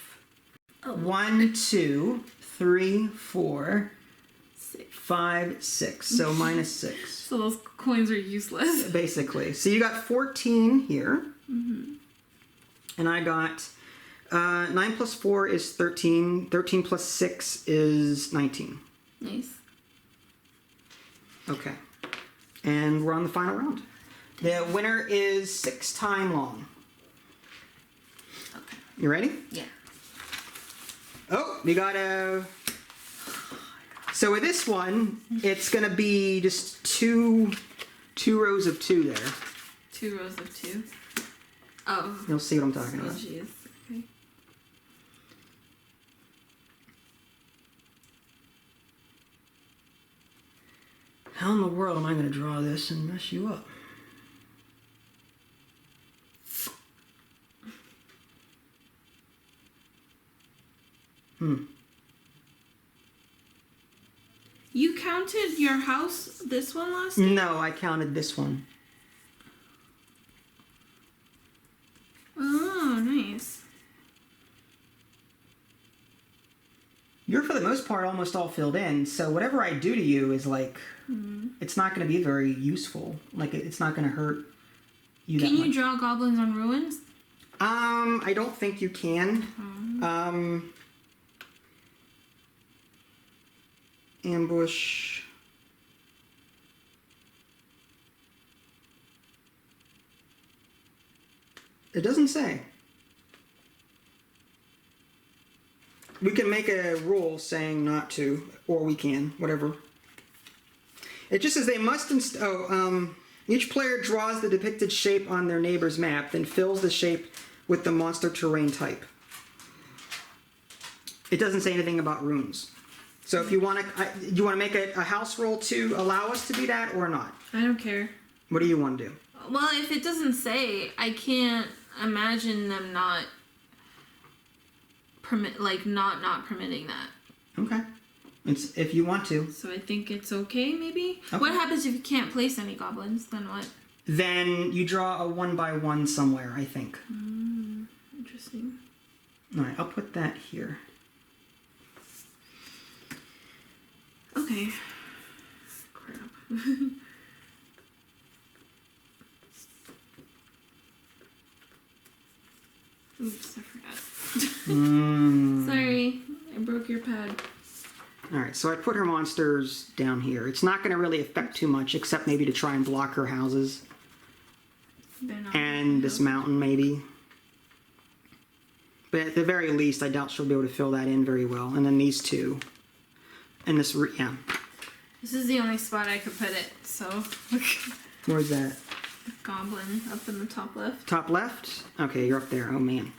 1, 2, 3, 4, 5, 6. So minus 6. So those coins are useless. Basically. So you got 14 here. And I got 9 plus 4 is 13. 13 plus 6 is 19. Nice. Okay. And we're on the final round. The winner is 6 time long. Okay. You ready? Yeah. Oh, you got a... So with this one, it's going to be just two rows of 2 there. 2 rows of 2. Oh. You'll see what I'm talking about. Jeez. Okay. How in the world am I going to draw this and mess you up? You counted your house, this one last time? No, I counted this one. Oh, nice. You're, for the most part, almost all filled in, so whatever I do to you is like, it's not going to be very useful. Like, it's not going to hurt you that Can much. you draw goblins on ruins? I don't think you can. Ambush. It doesn't say. We can make a rule saying not to, or we can, whatever. It just says they must each player draws the depicted shape on their neighbor's map, then fills the shape with the monster terrain type. It doesn't say anything about runes. So if you want to, you want to make a house roll to allow us to do that or not? I don't care. What do you want to do? Well, if it doesn't say, I can't imagine them not not permitting that. Okay. It's if you want to. So I think it's okay, maybe? Okay. What happens if you can't place any goblins? Then what? Then you draw a 1x1 somewhere, I think. Interesting. All right, I'll put that here. Okay. Crap. Oops, I forgot. Sorry, I broke your pad. All right, so I put her monsters down here. It's not going to really affect too much, except maybe to try and block her houses. And this mountain, maybe. But at the very least, I doubt she'll be able to fill that in very well. And then these two. And this, yeah. This is the only spot I could put it, so. Where's that? Goblin up in the top left. Top left? Okay, you're up there. Oh, man.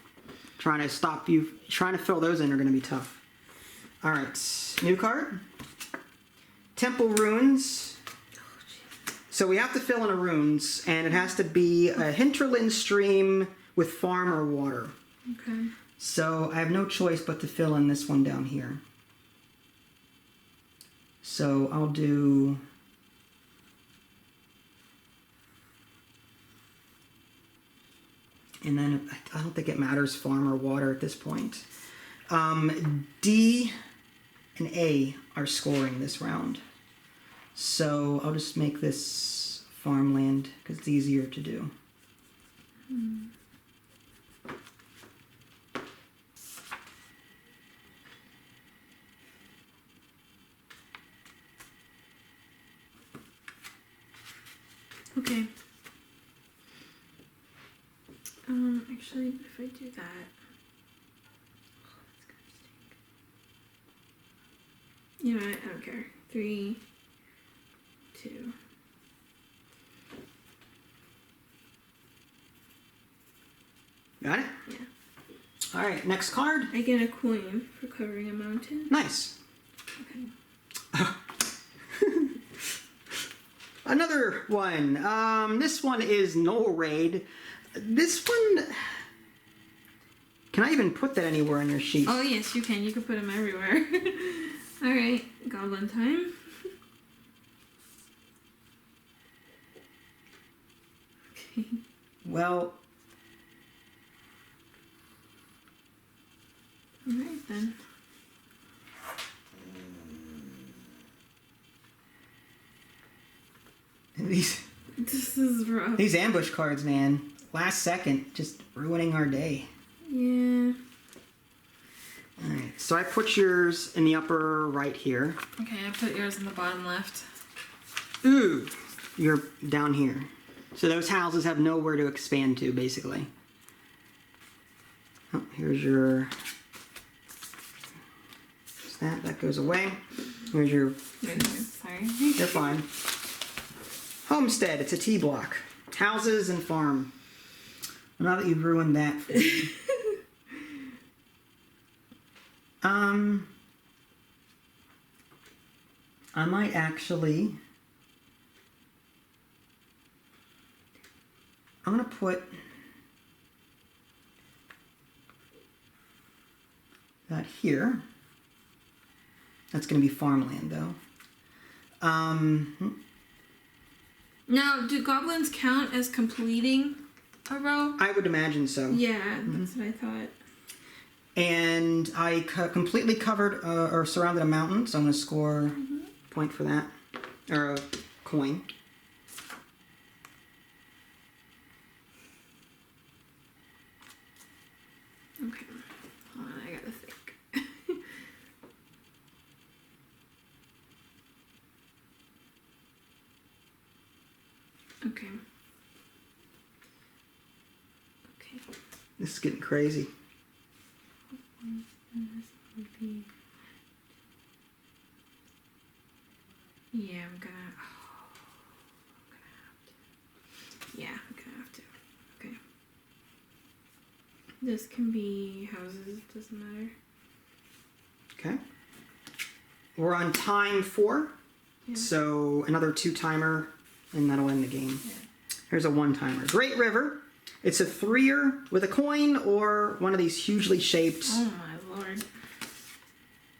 Trying to stop you. Trying to fill those in are going to be tough. All right. New card. Temple Runes. So we have to fill in a runes, and it has to be a hinterland stream with farm or water. Okay. So I have no choice but to fill in this one down here. So I'll do... And then I don't think it matters farm or water at this point. D and A are scoring this round. So I'll just make this farmland because it's easier to do. Okay. Actually, if I do that, that's gonna stink. You know what? I don't care. 3, 2. Got it? Yeah. All right, next card. I get a coin for covering a mountain. Nice. Okay. Another one. This one is Null Raid. This one... Can I even put that anywhere on your sheet? Oh, yes, you can. You can put them everywhere. Alright, Goblin time. Okay. Well... Alright, then. These This is rough. ambush cards, man. Last second, just ruining our day. Yeah. Alright, so I put yours in the upper right here. Okay, I put yours in the bottom left. Ooh, you're down here. So those houses have nowhere to expand to, basically. Oh, here's your... That goes away. Here's your... Sorry. You're fine. Homestead, it's a T block. Houses and farm. Well, now that you've ruined that for me. I might actually... I'm gonna put that here. That's gonna be farmland, though. Now, do goblins count as completing a row? I would imagine so. Yeah, that's what I thought. And I completely covered or surrounded a mountain, so I'm going to score a point for that. Or a coin. Okay. Hold on, I gotta think. Okay. Okay. This is getting crazy. And this would be... Yeah, I'm gonna have to. Yeah, I'm gonna have to. Okay. This can be houses, it doesn't matter. Okay. We're on time 4. Yeah. So another 2-timer, and that'll end the game. Yeah. Here's a 1-timer. Great River. It's a 3-er with a coin or one of these hugely shaped Oh my lord.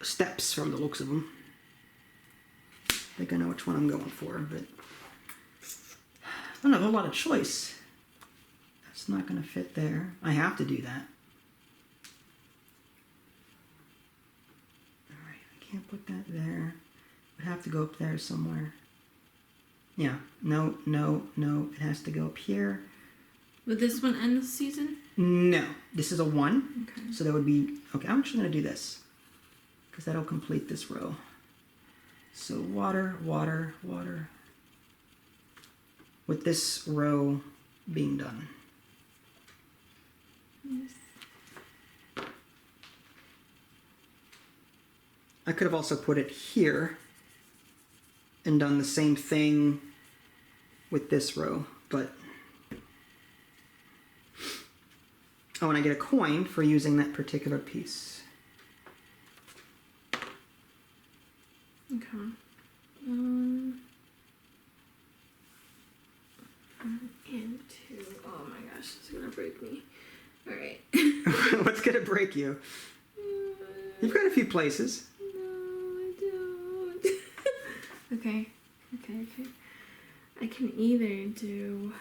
steps from the looks of them. I think I know which one I'm going for, but I don't have a lot of choice. That's not going to fit there. I have to do that. Alright, I can't put that there. I have to go up there somewhere. Yeah, no, no, no. It has to go up here. Would this one end the season? No, this is a 1. Okay. So that would be... Okay, I'm actually going to do this. Because that'll complete this row. So water, water, water. With this row being done. Yes. I could have also put it here. And done the same thing with this row. But... Oh, and I get a coin for using that particular piece. Okay. And 2. Oh my gosh, this is gonna break me. Alright. What's gonna break you? You've got a few places. No, I don't. Okay. I can either do...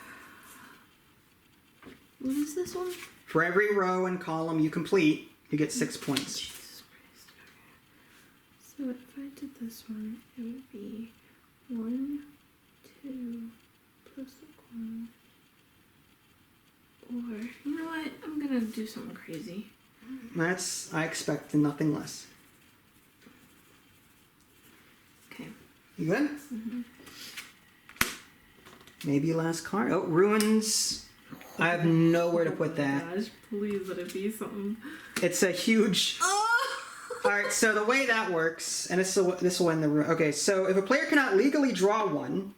What is this one? For every row and column you complete, you get 6 points. Jesus Christ. Okay. So if I did this one, it would be 1, 2, plus a coin. Or, you know what? I'm gonna do something crazy. I expect nothing less. Okay. You good? Mm-hmm. Maybe last card. Oh, ruins. I have nowhere to put that. Oh my gosh, please let it be something. It's a huge... Oh! Alright, so the way that works, and this will end the... Okay, so if a player cannot legally draw one,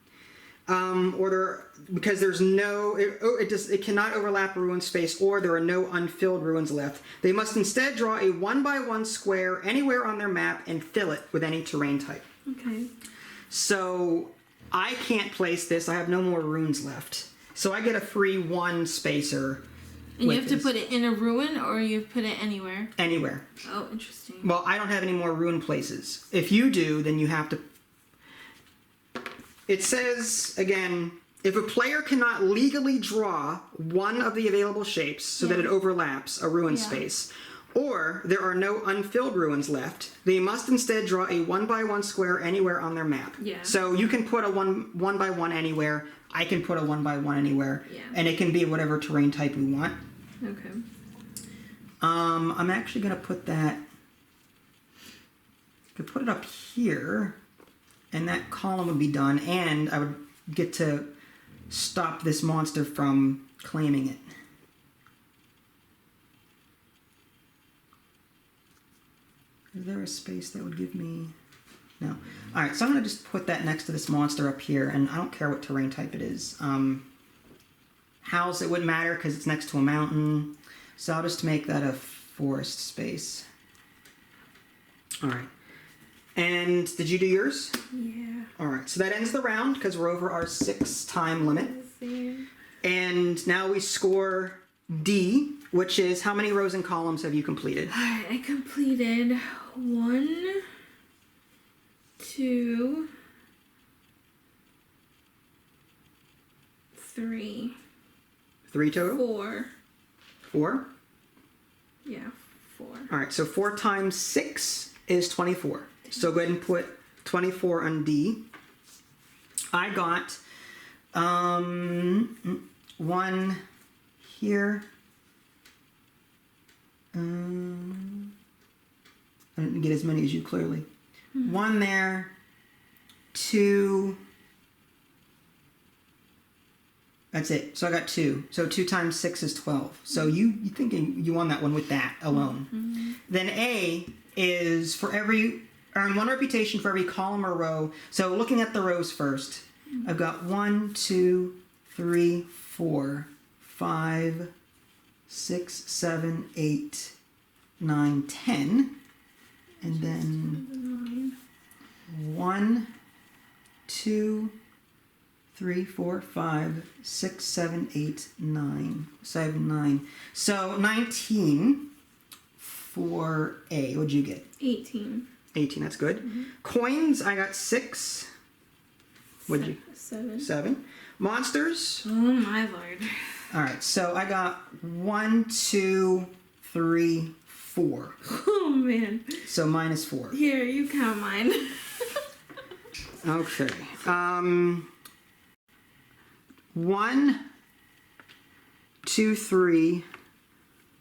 Because there's no, it cannot overlap a ruined space, or there are no unfilled ruins left. They must instead draw a 1x1 square anywhere on their map and fill it with any terrain type. Okay. So I can't place this. I have no more runes left. So I get a free 1 spacer. And you have to put it in a ruin, or you put it anywhere? Anywhere. Oh, interesting. Well, I don't have any more ruin places. If you do, then you have to... It says, again, if a player cannot legally draw one of the available shapes so that it overlaps a ruin space, or there are no unfilled ruins left, they must instead draw a 1x1 square anywhere on their map. Yeah. So you can put a 1x1 anywhere, I can put a 1x1 anywhere, and it can be whatever terrain type we want. Okay. I'm actually going to put that... I could put it up here, and that column would be done, and I would get to stop this monster from claiming it. Is there a space that would give me... No. Alright, so I'm going to just put that next to this monster up here, and I don't care what terrain type it is. House, it wouldn't matter because it's next to a mountain. So I'll just make that a forest space. Alright. And did you do yours? Yeah. Alright, so that ends the round because we're over our 6 time limit. And now we score D, which is how many rows and columns have you completed? Alright, I completed 1, 2, 3. 3 total? 4. 4? Yeah, 4. Alright, so 4 times 6 is 24. So go ahead and put 24 on D. I got 1 here. I didn't get as many as you, clearly. 1 there. 2. That's it. So I got 2. So 2 times 6 is 12. So you thinking you won that one with that alone. Mm-hmm. Then A is for every... Earn 1 reputation for every column or row. So looking at the rows first, I've got 1, 2, 3, 4, 5, 6, 7, 8, 9, 10. And then 1, 2, 3, 4, 5, 6, 7, 8, 9. 7, 9. So 19 for A. What'd you get? 18. 18, that's good. Mm-hmm. Coins, I got 6. What'd you? 7. 7. Monsters? Oh my lord. Alright, so I got 1, 2, 3, 4. Oh man. So minus 4. Here, you count mine. Okay. 1, 2, 3,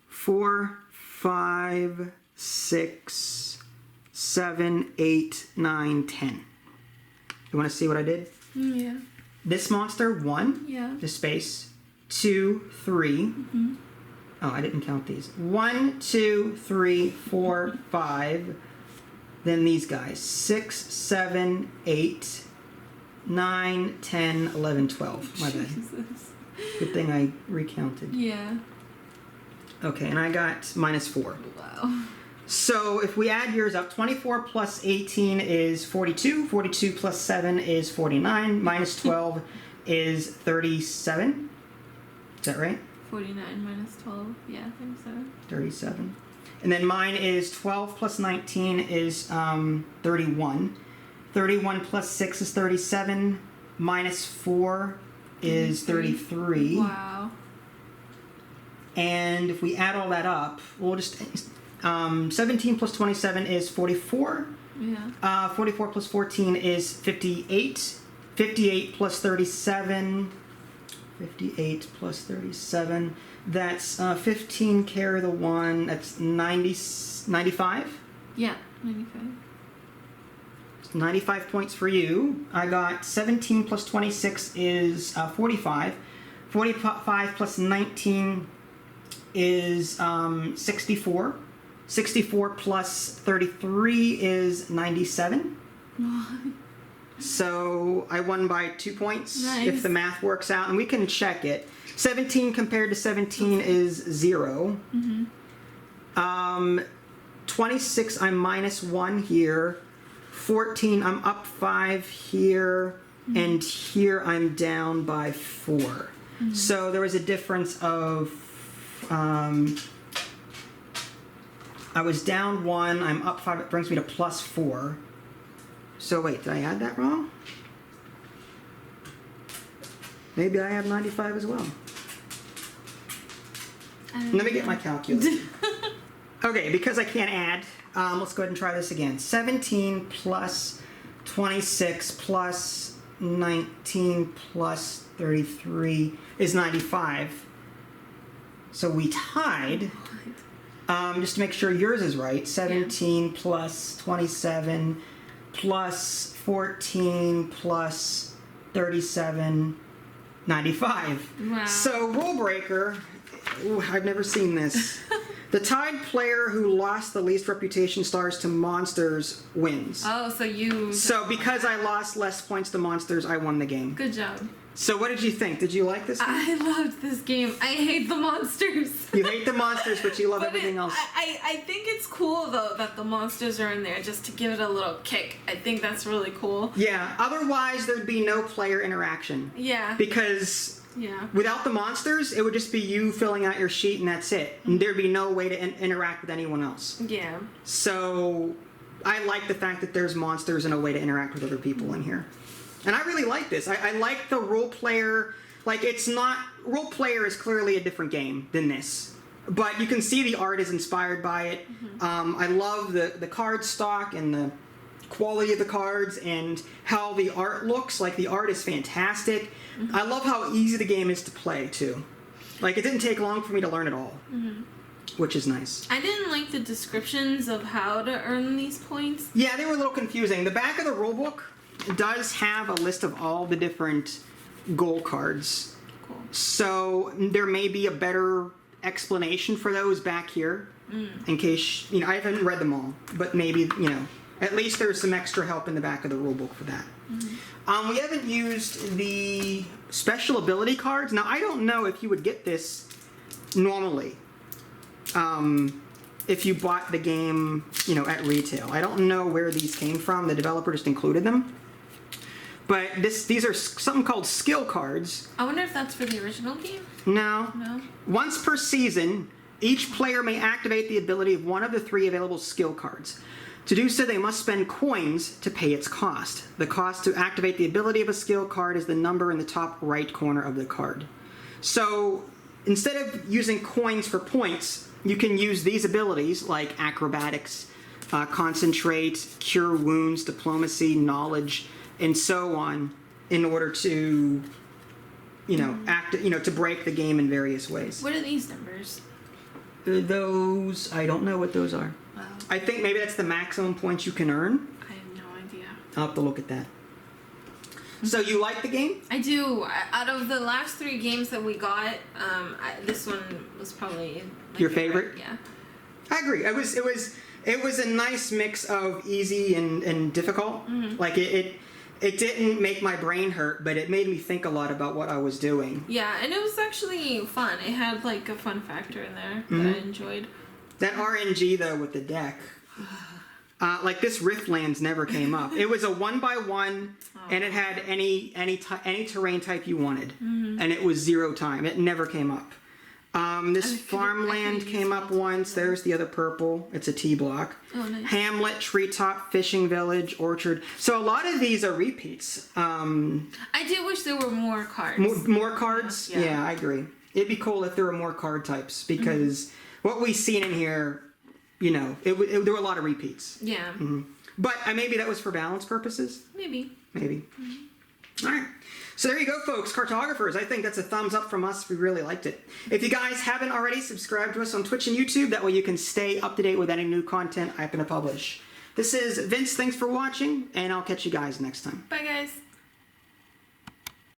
4, 5, 6, 7, 8, 9, 10. You want to see what I did? Yeah. This monster, 1. Yeah. The space. 2, 3. Mm-hmm. Oh, I didn't count these. 1, 2, 3, 4, 5. Then these guys. 6, 7, 8, 9, 10, 11, 12. My bad. Jesus. Good thing I recounted. Yeah. Okay, and I got minus 4. Wow. So if we add yours up, 24 plus 18 is 42. 42 plus 7 is 49. Minus 12 is 37. Is that right? 49 minus 12. Yeah, 37. 37. And then mine is 12 plus 19 is 31. 31 plus 6 is 37. Minus 4 is 33. Wow. And if we add all that up, we'll just... 17 plus 27 is 44. Yeah. 44 plus 14 is 58. 58 plus 37. 58 plus 37. That's 15 carry the 1. That's 95. Yeah, 95. 95 points for you. I got 17 plus 26 is 45. 45 plus 19 is 64. 64 plus 33 is 97. So I won by 2 points Nice. if the math works out, and we can check it. 17 compared to 17 is 0. 26, I'm -1 here. 14, I'm up 5 here. And here I'm down by 4. So there was a difference of, I was down 1, I'm up 5, it brings me to +4. So wait, did I add that wrong? Maybe I have 95 as well. Let me get my calculator. Okay, because I can't add, let's go ahead and try this again. 17 plus 26 plus 19 plus 33 is 95. So we tied. Just to make sure yours is right. 17 plus 27 plus 14 plus 37, 95. Wow. So rule breaker, ooh, I've never seen this. The tied player who lost the least reputation stars to monsters wins. Oh, so you... So because I lost less points to monsters, I won the game. Good job. So what did you think? Did you like this game? I loved this game. I hate the monsters. You hate the monsters, but you love But everything else. I think it's cool, though, that the monsters are in there just to give it a little kick. I think that's really cool. Yeah, otherwise there'd be no player interaction. Yeah. Because Yeah. without the monsters, it would just be you filling out your sheet and that's it. And there'd be no way to interact with anyone else. Yeah. So I like the fact that there's monsters and a way to interact with other people in here. And I really like this. I like the role player. Like, it's not... Role player is clearly a different game than this. But you can see the art is inspired by it. I love the card stock and the quality of the cards and how the art looks. Like, the art is fantastic. I love how easy the game is to play, too. Like, it didn't take long for me to learn it all. Which is nice. I didn't like the descriptions of how to earn these points. Yeah, they were a little confusing. The back of the rulebook does have a list of all the different goal cards. Cool. So there may be a better explanation for those back here. In case, I haven't read them all. But maybe, at least there's some extra help in the back of the rulebook for that. We haven't used the special ability cards. Now, I don't know if you would get this normally. If you bought the game, at retail. I don't know where these came from. The developer just included them. But these are something called skill cards. I wonder if that's for the original game? No. No? Once per season, each player may activate the ability of one of the 3 available skill cards. To do so, they must spend coins to pay its cost. The cost to activate the ability of a skill card is the number in the top right corner of the card. So, instead of using coins for points, you can use these abilities like acrobatics, concentrate, cure wounds, diplomacy, knowledge, and so on, in order to, to break the game in various ways. What are these numbers? Those, I don't know what those are. Wow. I think maybe that's the maximum points you can earn. I have no idea. I'll have to look at that. So you like the game? I do. Out of the last 3 games that we got, this one was probably my Your favorite? Yeah. I agree. It was a nice mix of easy and difficult. Like it didn't make my brain hurt, but it made me think a lot about what I was doing. Yeah, and it was actually fun. It had like a fun factor in there that I enjoyed. That RNG though with the deck, like this Riftlands never came up. It was a 1x1, and it had any terrain type you wanted, and it was 0 time. It never came up. This farmland came up once. There's the other purple. It's a T block. Oh, nice. Hamlet, Treetop, Fishing Village, Orchard. So a lot of these are repeats. I do wish there were more cards. More cards? Yeah. Yeah, I agree. It'd be cool if there were more card types because what we've seen in here, there were a lot of repeats. Yeah. But maybe that was for balance purposes. Maybe. All right. So there you go, folks. Cartographers. I think that's a thumbs up from us. We really liked it. If you guys haven't already, subscribe to us on Twitch and YouTube. That way you can stay up to date with any new content I'm going to publish. This is Vince. Thanks for watching, and I'll catch you guys next time. Bye, guys.